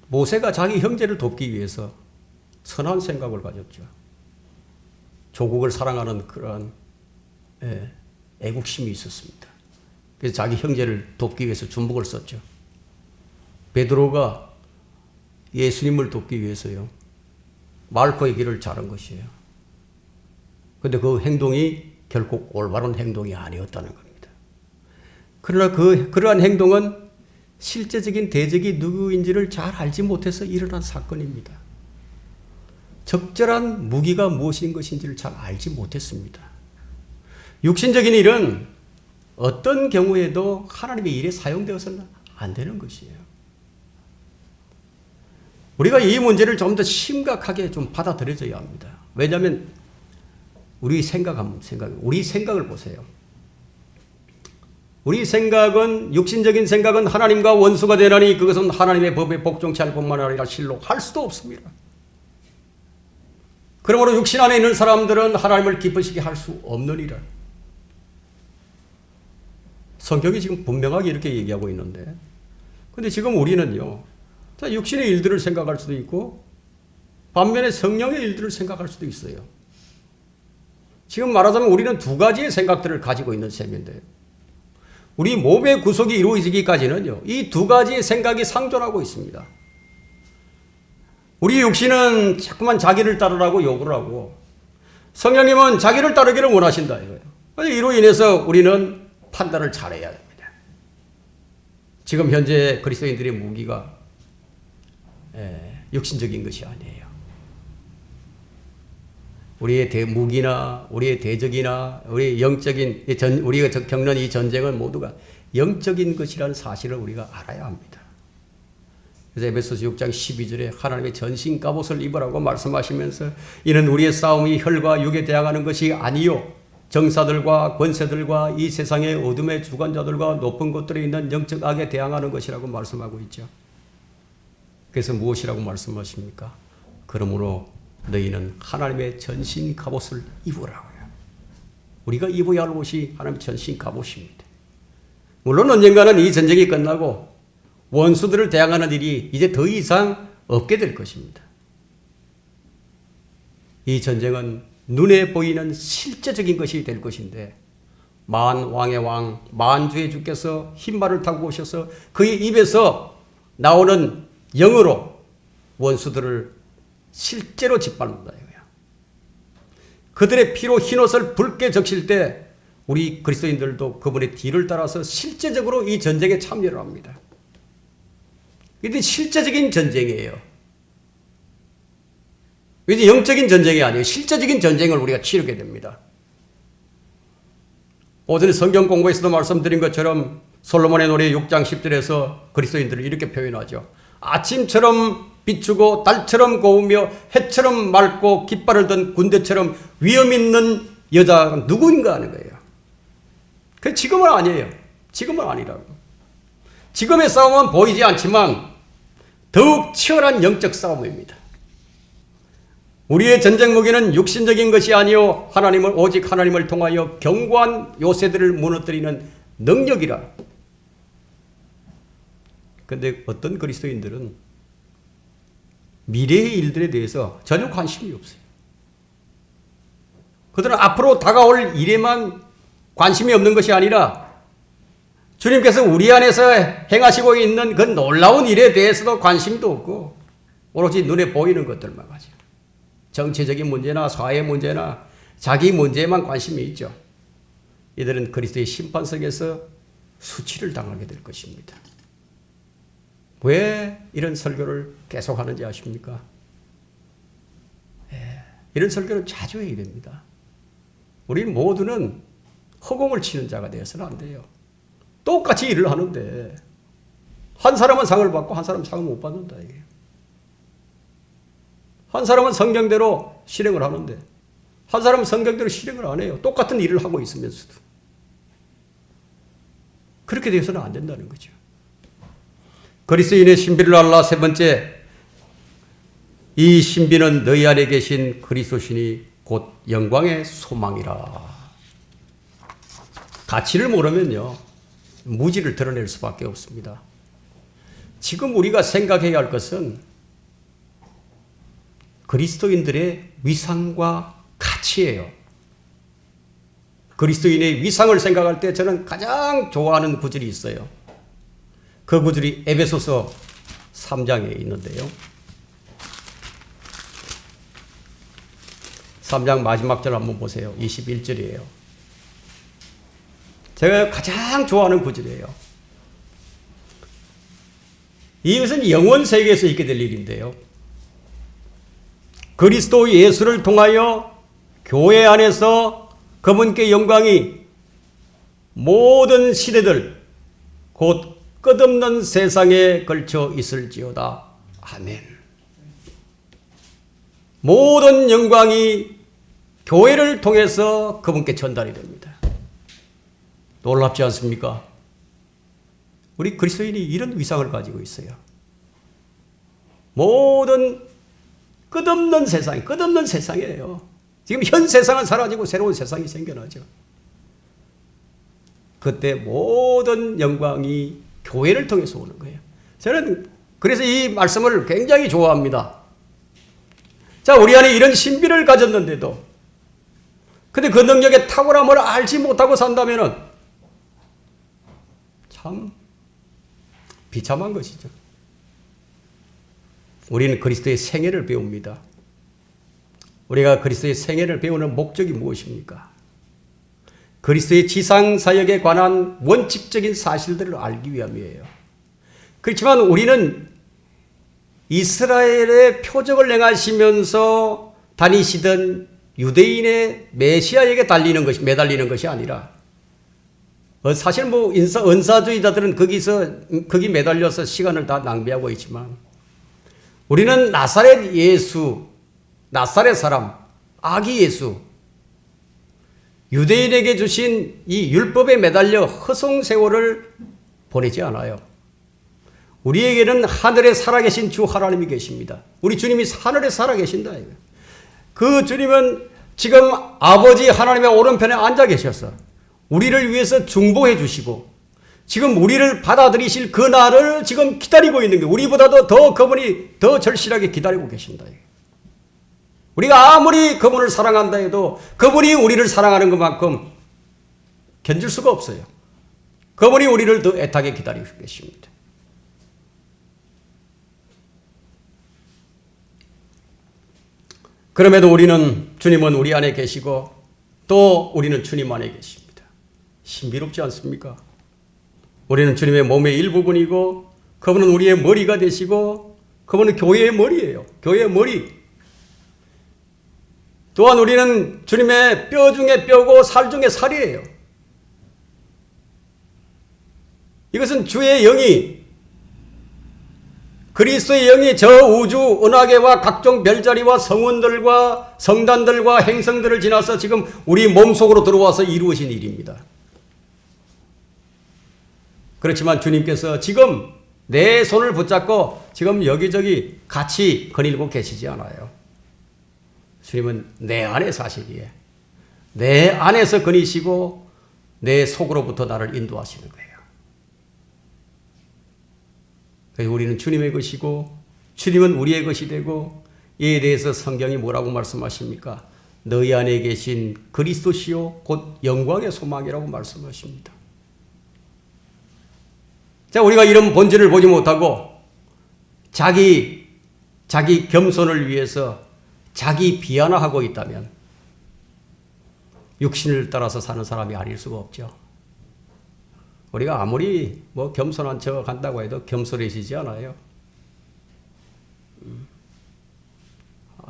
모세가 자기 형제를 돕기 위해서 선한 생각을 가졌죠. 조국을 사랑하는 그러한 애국심이 있었습니다. 그래서 자기 형제를 돕기 위해서 준복을 썼죠. 베드로가 예수님을 돕기 위해서요. 말코의 길을 자른 것이에요. 그런데 그 행동이 결국 올바른 행동이 아니었다는 겁니다. 그러나 그러한 행동은 실제적인 대적이 누구인지를 잘 알지 못해서 일어난 사건입니다. 적절한 무기가 무엇인 것인지를 잘 알지 못했습니다. 육신적인 일은 어떤 경우에도 하나님의 일에 사용되어서는 안 되는 것이에요. 우리가 이 문제를 좀 더 심각하게 좀 받아들여져야 합니다. 왜냐하면 우리 생각을 보세요. 우리 생각은 육신적인 생각은 하나님과 원수가 되나니 그것은 하나님의 법에 복종치 않을 뿐만 아니라 실로 할 수도 없습니다. 그러므로 육신 안에 있는 사람들은 하나님을 기쁘시게 할 수 없느니라. 성경이 지금 분명하게 이렇게 얘기하고 있는데, 근데 지금 우리는요, 자, 육신의 일들을 생각할 수도 있고 반면에 성령의 일들을 생각할 수도 있어요. 지금 말하자면 우리는 두 가지의 생각들을 가지고 있는 셈인데요. 우리 몸의 구속이 이루어지기까지는요, 이 두 가지의 생각이 상존하고 있습니다. 우리 육신은 자꾸만 자기를 따르라고 요구를 하고 성령님은 자기를 따르기를 원하신다 이거예요. 이로 인해서 우리는 판단을 잘해야 됩니다. 지금 현재 그리스도인들의 무기가 육신적인 것이 아니에요. 우리의 무기나 우리의 대적이나 우리의 영적인 우리가 겪는 이 전쟁은 모두가 영적인 것이라는 사실을 우리가 알아야 합니다. 그래서 에베소서 6장 12절에 하나님의 전신 갑옷을 입으라고 말씀하시면서 이는 우리의 싸움이 혈과 육에 대항하는 것이 아니요 정사들과 권세들과 이 세상의 어둠의 주관자들과 높은 곳들에 있는 영적 악에 대항하는 것이라고 말씀하고 있죠. 그래서 무엇이라고 말씀하십니까? 그러므로 너희는 하나님의 전신 갑옷을 입으라고요. 우리가 입어야 할 옷이 하나님의 전신 갑옷입니다. 물론 언젠가는 이 전쟁이 끝나고 원수들을 대항하는 일이 이제 더 이상 없게 될 것입니다. 이 전쟁은 눈에 보이는 실제적인 것이 될 것인데 만왕의 왕, 만주의 주께서 흰말을 타고 오셔서 그의 입에서 나오는 영으로 원수들을 실제로 짓밟는다 이거야. 그들의 피로 흰옷을 붉게 적실 때 우리 그리스도인들도 그분의 뒤를 따라서 실제적으로 이 전쟁에 참여를 합니다. 이게 실제적인 전쟁이에요. 이제 영적인 전쟁이 아니에요. 실제적인 전쟁을 우리가 치르게 됩니다. 오전에 성경 공부에서도 말씀드린 것처럼 솔로몬의 노래 6장 10절에서 그리스도인들을 이렇게 표현하죠. 아침처럼 비추고 달처럼 고우며 해처럼 맑고 깃발을 든 군대처럼 위험 있는 여자가 누구인가 하는 거예요. 그 지금은 아니에요. 지금은 아니라고. 지금의 싸움은 보이지 않지만 더욱 치열한 영적 싸움입니다. 우리의 전쟁 무기는 육신적인 것이 아니요 오직 하나님을 통하여 견고한 요새들을 무너뜨리는 능력이라. 그런데 어떤 그리스도인들은 미래의 일들에 대해서 전혀 관심이 없어요. 그들은 앞으로 다가올 일에만 관심이 없는 것이 아니라 주님께서 우리 안에서 행하시고 있는 그 놀라운 일에 대해서도 관심도 없고 오로지 눈에 보이는 것들만 가지고 정치적인 문제나 사회 문제나 자기 문제에만 관심이 있죠. 이들은 그리스도의 심판석에서 수치를 당하게 될 것입니다. 왜 이런 설교를 계속하는지 아십니까? 이런 설교를 자주 해야 됩니다. 우리 모두는 허공을 치는 자가 되어서는 안 돼요. 똑같이 일을 하는데 한 사람은 상을 받고 한 사람은 상을 못 받는다 이게요. 한 사람은 성경대로 실행을 하는데 한 사람은 성경대로 실행을 안 해요. 똑같은 일을 하고 있으면서도. 그렇게 되어서는 안 된다는 거죠. 그리스도인의 신비를 알라. 세 번째, 이 신비는 너희 안에 계신 그리스도시니 곧 영광의 소망이라. 가치를 모르면요, 무지를 드러낼 수밖에 없습니다. 지금 우리가 생각해야 할 것은 그리스도인들의 위상과 가치예요. 그리스도인의 위상을 생각할 때 저는 가장 좋아하는 구절이 있어요. 그 구절이 에베소서 3장에 있는데요. 3장 마지막 절 한번 보세요. 21절이에요. 제가 가장 좋아하는 구절이에요. 이것은 영원 세계에서 있게 될 일인데요. 그리스도 예수를 통하여 교회 안에서 그분께 영광이 모든 시대들 곧 끝없는 세상에 걸쳐 있을지어다. 아멘. 모든 영광이 교회를 통해서 그분께 전달이 됩니다. 놀랍지 않습니까? 우리 그리스도인이 이런 위상을 가지고 있어요. 모든 끝없는 세상, 끝없는 세상이에요. 지금 현 세상은 사라지고 새로운 세상이 생겨나죠. 그때 모든 영광이 교회를 통해서 오는 거예요. 저는 그래서 이 말씀을 굉장히 좋아합니다. 자, 우리 안에 이런 신비를 가졌는데도 근데 그 능력의 탁월함을 알지 못하고 산다면 참 비참한 것이죠. 우리는 그리스도의 생애를 배웁니다. 우리가 그리스도의 생애를 배우는 목적이 무엇입니까? 그리스도의 지상사역에 관한 원칙적인 사실들을 알기 위함이에요. 그렇지만 우리는 이스라엘의 표적을 행하시면서 다니시던 유대인의 메시아에게 매달리는 것이 아니라 사실 은사주의자들은 거기 매달려서 시간을 다 낭비하고 있지만 우리는 나사렛 예수, 나사렛 사람, 아기 예수, 유대인에게 주신 이 율법에 매달려 허송세월을 보내지 않아요. 우리에게는 하늘에 살아계신 주 하나님이 계십니다. 우리 주님이 하늘에 살아계신다. 그 주님은 지금 아버지 하나님의 오른편에 앉아 계셔서 우리를 위해서 중보해 주시고 지금 우리를 받아들이실 그 날을 지금 기다리고 있는 게 우리보다도 더 그분이 더 절실하게 기다리고 계신다. 우리가 아무리 그분을 사랑한다 해도 그분이 우리를 사랑하는 것만큼 견딜 수가 없어요. 그분이 우리를 더 애타게 기다리고 계십니다. 그럼에도 주님은 우리 안에 계시고 또 우리는 주님 안에 계십니다. 신비롭지 않습니까? 우리는 주님의 몸의 일부분이고 그분은 우리의 머리가 되시고 그분은 교회의 머리예요. 교회의 머리. 또한 우리는 주님의 뼈 중에 뼈고 살 중에 살이에요. 이것은 주의 영이 그리스도의 영이 저 우주 은하계와 각종 별자리와 성운들과 성단들과 행성들을 지나서 지금 우리 몸속으로 들어와서 이루어진 일입니다. 그렇지만 주님께서 지금 내 손을 붙잡고 지금 여기저기 같이 거닐고 계시지 않아요. 주님은 내 안에 사시기에 내 안에서 거니시고 내 속으로부터 나를 인도하시는 거예요. 그래서 우리는 주님의 것이고 주님은 우리의 것이 되고 이에 대해서 성경이 뭐라고 말씀하십니까? 너희 안에 계신 그리스도시요 곧 영광의 소망이라고 말씀하십니다. 자, 우리가 이런 본질을 보지 못하고 자기 겸손을 위해서 자기 비하나하고 있다면 육신을 따라서 사는 사람이 아닐 수가 없죠. 우리가 아무리 뭐 겸손한 척 한다고 해도 겸손해지지 않아요.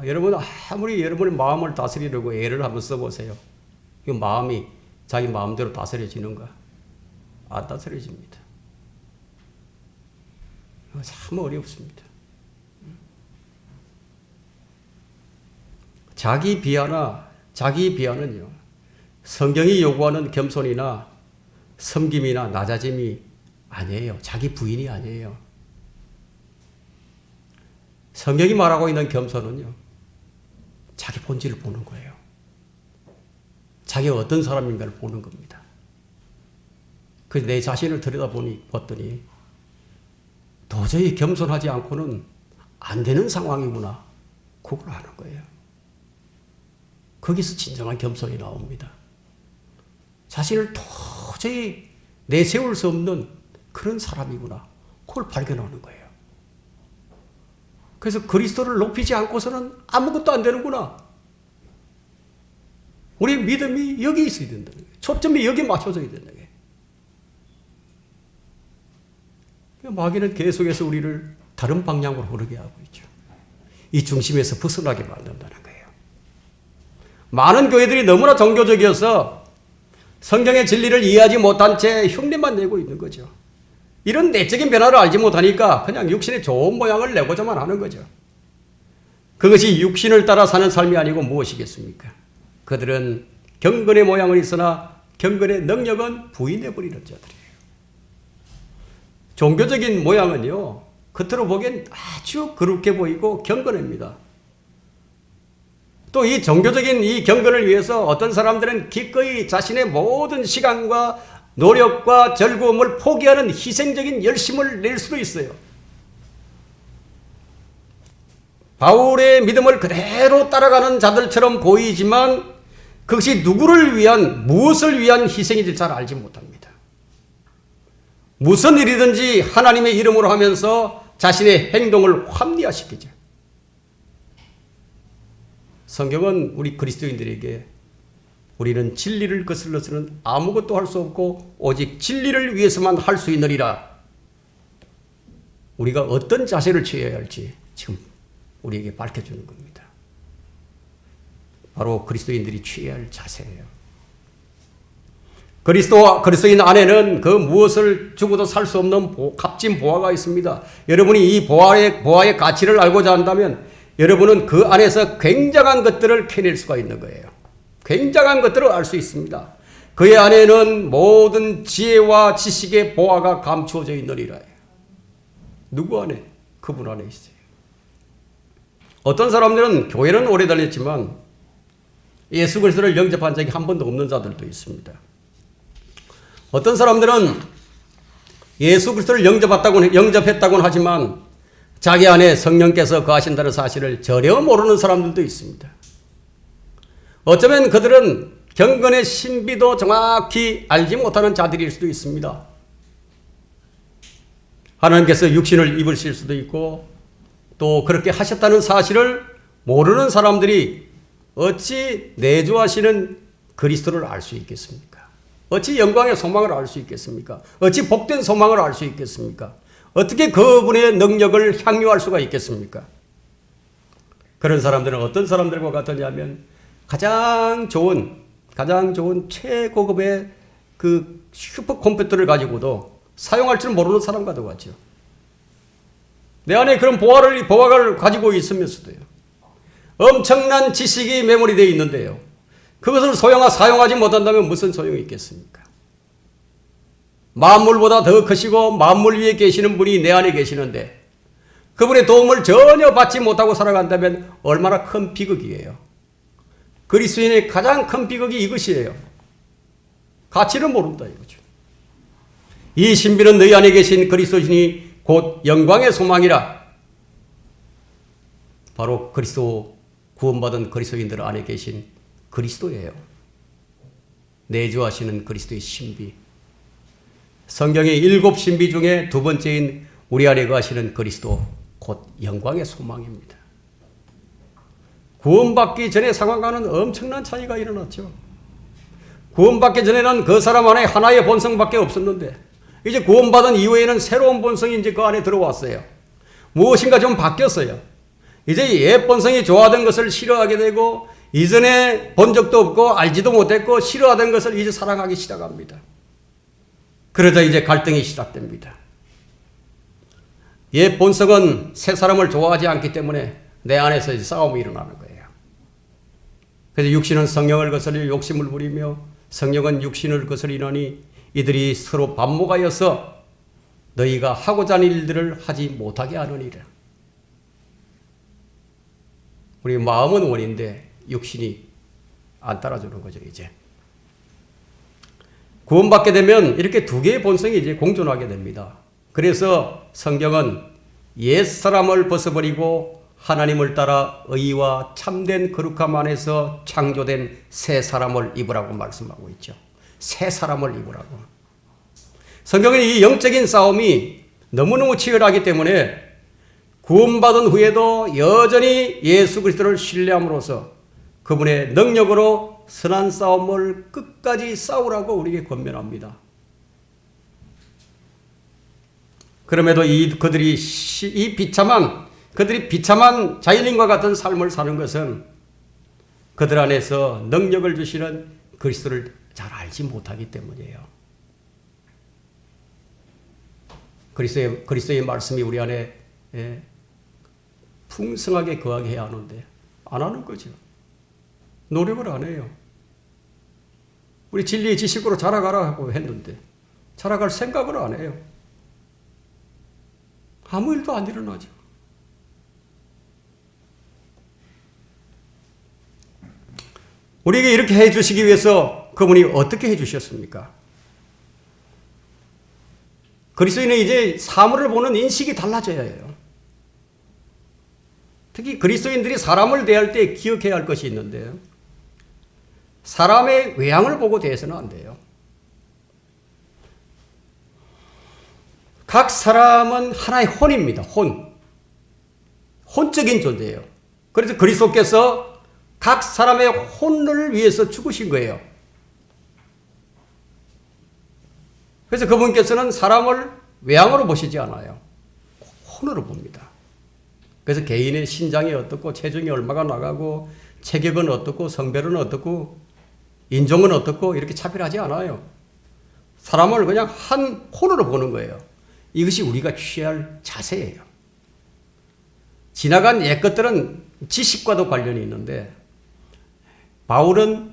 여러분 아무리 여러분의 마음을 다스리려고 애를 한번 써보세요. 이 마음이 자기 마음대로 다스려지는가? 안 다스려집니다. 참 어렵습니다. 자기 비하는요. 성경이 요구하는 겸손이나 섬김이나 낮아짐이 아니에요. 자기 부인이 아니에요. 성경이 말하고 있는 겸손은요. 자기 본질을 보는 거예요. 자기가 어떤 사람인가를 보는 겁니다. 그래서 내 자신을 봤더니 도저히 겸손하지 않고는 안 되는 상황이구나. 그걸 아는 거예요. 거기서 진정한 겸손이 나옵니다. 자신을 도저히 내세울 수 없는 그런 사람이구나. 그걸 발견하는 거예요. 그래서 그리스도를 높이지 않고서는 아무것도 안 되는구나. 우리 믿음이 여기 있어야 된다는 거예요. 초점이 여기 맞춰져야 된다는 거예요. 마귀는 계속해서 우리를 다른 방향으로 흐르게 하고 있죠. 이 중심에서 벗어나게 만든다는 거예요. 많은 교회들이 너무나 종교적이어서 성경의 진리를 이해하지 못한 채 흉내만 내고 있는 거죠. 이런 내적인 변화를 알지 못하니까 그냥 육신의 좋은 모양을 내고자만 하는 거죠. 그것이 육신을 따라 사는 삶이 아니고 무엇이겠습니까? 그들은 경건의 모양은 있으나 경건의 능력은 부인해버리는 자들이에요. 종교적인 모양은요, 겉으로 보기엔 아주 거룩해 보이고 경건합니다. 또 이 종교적인 이 경건을 위해서 어떤 사람들은 기꺼이 자신의 모든 시간과 노력과 즐거움을 포기하는 희생적인 열심을 낼 수도 있어요. 바울의 믿음을 그대로 따라가는 자들처럼 보이지만 그것이 누구를 위한, 무엇을 위한 희생인지 잘 알지 못합니다. 무슨 일이든지 하나님의 이름으로 하면서 자신의 행동을 합리화시키죠. 성경은 우리 그리스도인들에게 우리는 진리를 거슬러서는 아무것도 할 수 없고 오직 진리를 위해서만 할 수 있느니라. 우리가 어떤 자세를 취해야 할지 지금 우리에게 밝혀주는 겁니다. 바로 그리스도인들이 취해야 할 자세예요. 그리스도인 안에는 그 무엇을 주고도 살 수 없는 값진 보화가 있습니다. 여러분이 이 보화의 가치를 알고자 한다면 여러분은 그 안에서 굉장한 것들을 캐낼 수가 있는 거예요. 굉장한 것들을 알 수 있습니다. 그의 안에는 모든 지혜와 지식의 보화가 감추어져 있느니라. 누구 안에? 그분 안에 있어요. 어떤 사람들은 교회는 오래 다녔지만 예수 그리스도를 영접한 적이 한 번도 없는 자들도 있습니다. 어떤 사람들은 예수 그리스도를 영접했다고는 하지만 자기 안에 성령께서 거하신다는 사실을 전혀 모르는 사람들도 있습니다. 어쩌면 그들은 경건의 신비도 정확히 알지 못하는 자들일 수도 있습니다. 하나님께서 육신을 입으실 수도 있고 또 그렇게 하셨다는 사실을 모르는 사람들이 어찌 내주하시는 그리스도를 알 수 있겠습니까? 어찌 영광의 소망을 알 수 있겠습니까? 어찌 복된 소망을 알 수 있겠습니까? 어떻게 그분의 능력을 향유할 수가 있겠습니까? 그런 사람들은 어떤 사람들과 같으냐면 가장 좋은 최고급의 그 슈퍼컴퓨터를 가지고도 사용할 줄 모르는 사람과도 같죠. 내 안에 그런 보화를 가지고 있으면서도요. 엄청난 지식이 메모리되어 있는데요. 그것을 사용하지 못한다면 무슨 소용이 있겠습니까? 만물보다 더 크시고 만물 위에 계시는 분이 내 안에 계시는데 그분의 도움을 전혀 받지 못하고 살아간다면 얼마나 큰 비극이에요. 그리스도인의 가장 큰 비극이 이것이에요. 가치를 모른다 이거죠. 이 신비는 너희 안에 계신 그리스도신이 곧 영광의 소망이라. 바로 그리스도 구원받은 그리스도인들 안에 계신 그리스도예요. 내주하시는 그리스도의 신비. 성경의 7 신비 중에 두 번째인 우리 안에 거하시는 그리스도 곧 영광의 소망입니다. 구원받기 전의 상황과는 엄청난 차이가 일어났죠. 구원받기 전에는 그 사람 안에 하나의 본성밖에 없었는데 이제 구원받은 이후에는 새로운 본성이 이제 그 안에 들어왔어요. 무엇인가 좀 바뀌었어요. 이제 옛 본성이 좋아하던 것을 싫어하게 되고 이전에 본 적도 없고 알지도 못했고 싫어하던 것을 이제 사랑하기 시작합니다. 그러자 이제 갈등이 시작됩니다. 옛 본성은 새 사람을 좋아하지 않기 때문에 내 안에서 이제 싸움이 일어나는 거예요. 그래서 육신은 성령을 거스려 욕심을 부리며 성령은 육신을 거스리나니 이들이 서로 반목하여서 너희가 하고자 하는 일들을 하지 못하게 하느니라. 우리 마음은 원인데 육신이 안 따라주는 거죠, 이제. 구원받게 되면 이렇게 두 개의 본성이 이제 공존하게 됩니다. 그래서 성경은 옛사람을 벗어버리고 하나님을 따라 의와 참된 거룩함 안에서 창조된 새 사람을 입으라고 말씀하고 있죠. 새 사람을 입으라고. 성경은 이 영적인 싸움이 너무너무 치열하기 때문에 구원받은 후에도 여전히 예수 그리스도를 신뢰함으로써 그분의 능력으로 선한 싸움을 끝까지 싸우라고 우리에게 권면합니다. 그럼에도 그들이 비참한 자연인과 같은 삶을 사는 것은 그들 안에서 능력을 주시는 그리스도를 잘 알지 못하기 때문이에요. 그리스도의 말씀이 우리 안에 풍성하게 거하게 해야 하는데 안 하는 거죠. 노력을 안 해요. 우리 진리의 지식으로 자라가라고 했는데 자라갈 생각을 안 해요. 아무 일도 안 일어나죠. 우리에게 이렇게 해주시기 위해서 그분이 어떻게 해주셨습니까? 그리스도인은 이제 사물을 보는 인식이 달라져야 해요. 특히 그리스도인들이 사람을 대할 때 기억해야 할 것이 있는데요. 사람의 외양을 보고 대해서는 안 돼요. 각 사람은 하나의 혼입니다. 혼적인 존재예요. 그래서 그리스도께서 각 사람의 혼을 위해서 죽으신 거예요. 그래서 그분께서는 사람을 외양으로 보시지 않아요. 혼으로 봅니다. 그래서 개인의 신장이 어떻고 체중이 얼마가 나가고 체격은 어떻고 성별은 어떻고 인종은 어떻고 이렇게 차별하지 않아요. 사람을 그냥 한 혼으로 보는 거예요. 이것이 우리가 취해야 할 자세예요. 지나간 옛 것들은 지식과도 관련이 있는데 바울은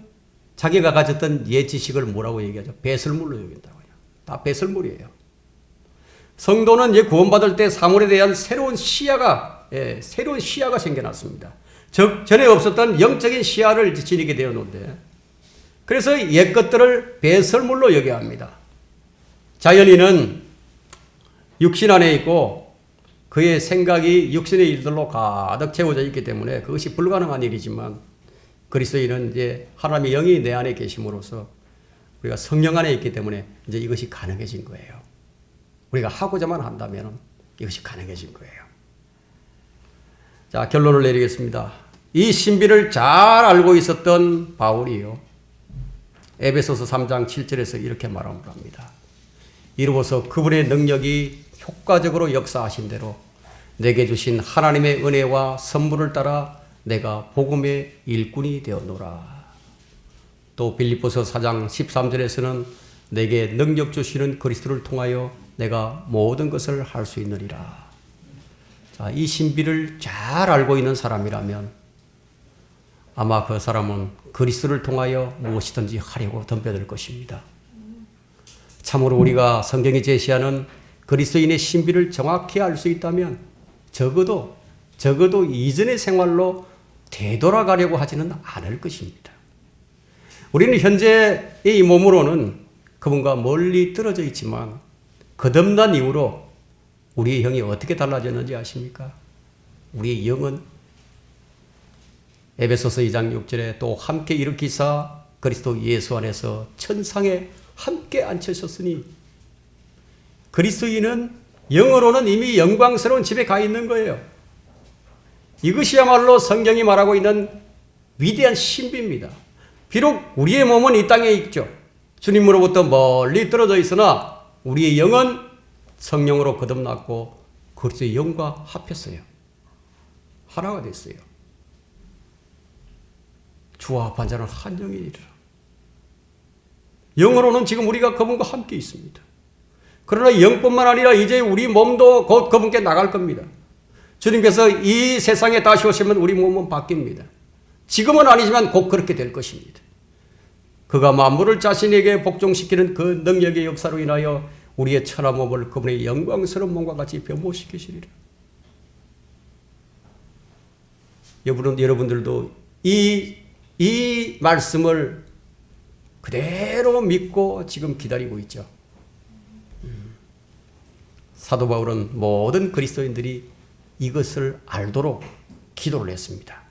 자기가 가졌던 옛 지식을 뭐라고 얘기하죠? 배설물로 여긴다고요. 다 배설물이에요. 성도는 이제 구원받을 때 사물에 대한 새로운 시야가 생겨났습니다. 즉 전에 없었던 영적인 시야를 지니게 되었는데 그래서 옛 것들을 배설물로 여겨야 합니다. 자연인은 육신 안에 있고 그의 생각이 육신의 일들로 가득 채워져 있기 때문에 그것이 불가능한 일이지만 그리스도인은 이제 하나님의 영이 내 안에 계심으로써 우리가 성령 안에 있기 때문에 이제 이것이 가능해진 거예요. 우리가 하고자만 한다면 이것이 가능해진 거예요. 자, 결론을 내리겠습니다. 이 신비를 잘 알고 있었던 바울이요. 에베소서 3장 7절에서 이렇게 말합니다. 이로써 그분의 능력이 효과적으로 역사하신 대로 내게 주신 하나님의 은혜와 선물을 따라 내가 복음의 일꾼이 되었노라. 또 빌립보서 4장 13절에서는 내게 능력 주시는 그리스도를 통하여 내가 모든 것을 할 수 있느니라. 자, 이 신비를 잘 알고 있는 사람이라면 아마 그 사람은 그리스도를 통하여 무엇이든지 하려고 덤벼들 것입니다. 참으로 우리가 성경이 제시하는 그리스도인의 신비를 정확히 알 수 있다면 적어도 이전의 생활로 되돌아가려고 하지는 않을 것입니다. 우리는 현재의 이 몸으로는 그분과 멀리 떨어져 있지만 거듭난 이후로 우리의 영이 어떻게 달라졌는지 아십니까? 우리의 영은 에베소서 2장 6절에 또 함께 일으키사 그리스도 예수 안에서 천상에 함께 앉히셨으니 그리스도인은 영으로는 이미 영광스러운 집에 가 있는 거예요. 이것이야말로 성경이 말하고 있는 위대한 신비입니다. 비록 우리의 몸은 이 땅에 있죠. 주님으로부터 멀리 떨어져 있으나 우리의 영은 성령으로 거듭났고 그리스도의 영과 합했어요. 하나가 됐어요. 주와 반자는 한 영이니라. 영으로는 지금 우리가 그분과 함께 있습니다. 그러나 영뿐만 아니라 이제 우리 몸도 곧 그분께 나갈 겁니다. 주님께서 이 세상에 다시 오시면 우리 몸은 바뀝니다. 지금은 아니지만 곧 그렇게 될 것입니다. 그가 만물을 자신에게 복종시키는 그 능력의 역사로 인하여 우리의 천하 몸을 그분의 영광스러운 몸과 같이 변모시키시리라. 여러분들도 이 말씀을 그대로 믿고 지금 기다리고 있죠. 사도 바울은 모든 그리스도인들이 이것을 알도록 기도를 했습니다.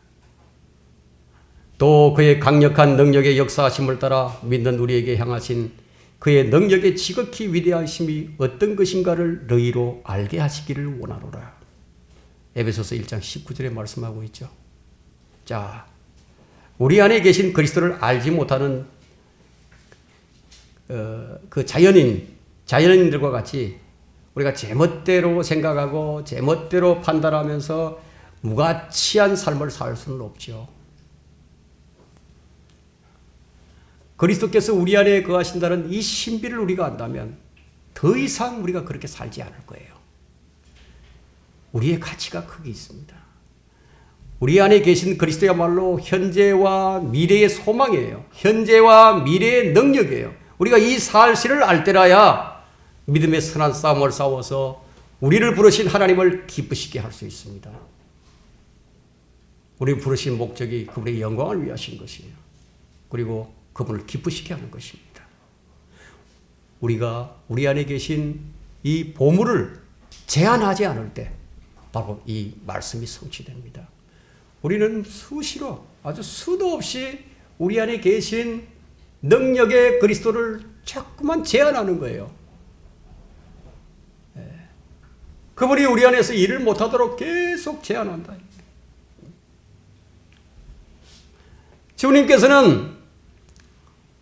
또 그의 강력한 능력의 역사하심을 따라 믿는 우리에게 향하신 그의 능력의 지극히 위대하심이 어떤 것인가를 너희로 알게 하시기를 원하노라. 에베소서 1장 19절에 말씀하고 있죠. 자, 우리 안에 계신 그리스도를 알지 못하는 그 자연인들과 같이 우리가 제멋대로 생각하고 제멋대로 판단하면서 무가치한 삶을 살 수는 없죠. 그리스도께서 우리 안에 거하신다는 이 신비를 우리가 안다면 더 이상 우리가 그렇게 살지 않을 거예요. 우리의 가치가 크게 있습니다. 우리 안에 계신 그리스도야말로 현재와 미래의 소망이에요. 현재와 미래의 능력이에요. 우리가 이 사실을 알 때라야 믿음의 선한 싸움을 싸워서 우리를 부르신 하나님을 기쁘시게 할 수 있습니다. 우리를 부르신 목적이 그분의 영광을 위하신 것이에요. 그리고 그분을 기쁘시게 하는 것입니다. 우리가 우리 안에 계신 이 보물을 제한하지 않을 때 바로 이 말씀이 성취됩니다. 우리는 수시로 아주 수도 없이 우리 안에 계신 능력의 그리스도를 자꾸만 제한하는 거예요. 그분이 우리 안에서 일을 못하도록 계속 제한한다. 주님께서는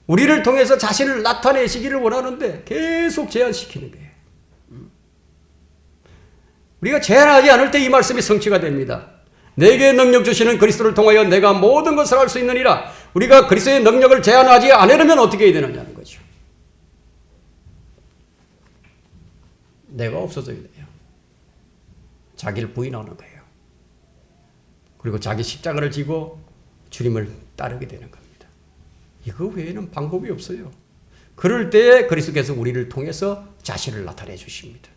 우리를 통해서 자신을 나타내시기를 원하는데 계속 제한시키는 거예요. 우리가 제한하지 않을 때 이 말씀이 성취가 됩니다. 내게 능력 주시는 그리스도를 통하여 내가 모든 것을 할 수 있느니라. 우리가 그리스도의 능력을 제한하지 않으려면 어떻게 해야 되느냐는 거죠. 내가 없어져야 돼요. 자기를 부인하는 거예요. 그리고 자기 십자가를 지고 주님을 따르게 되는 겁니다. 이거 외에는 방법이 없어요. 그럴 때에 그리스도께서 우리를 통해서 자신을 나타내 주십니다.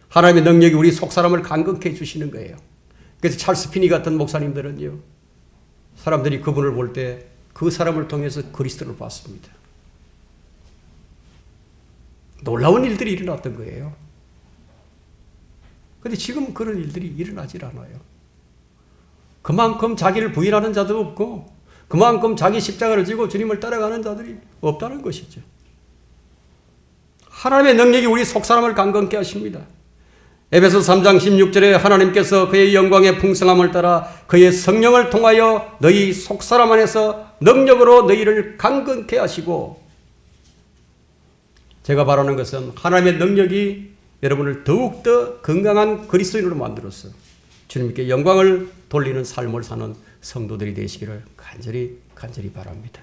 하나님의 능력이 우리 속사람을 강건케 해주시는 거예요. 그래서 찰스 피니 같은 목사님들은요, 사람들이 그분을 볼 때 그 사람을 통해서 그리스도를 봤습니다. 놀라운 일들이 일어났던 거예요. 그런데 지금 그런 일들이 일어나질 않아요. 그만큼 자기를 부인하는 자도 없고 그만큼 자기 십자가를 지고 주님을 따라가는 자들이 없다는 것이죠. 하나님의 능력이 우리 속사람을 강건케 하십니다. 에베소 3장 16절에 하나님께서 그의 영광의 풍성함을 따라 그의 성령을 통하여 너희 속사람 안에서 능력으로 너희를 강건케 하시고, 제가 바라는 것은 하나님의 능력이 여러분을 더욱더 건강한 그리스도인으로 만들어서 주님께 영광을 돌리는 삶을 사는 성도들이 되시기를 간절히 바랍니다.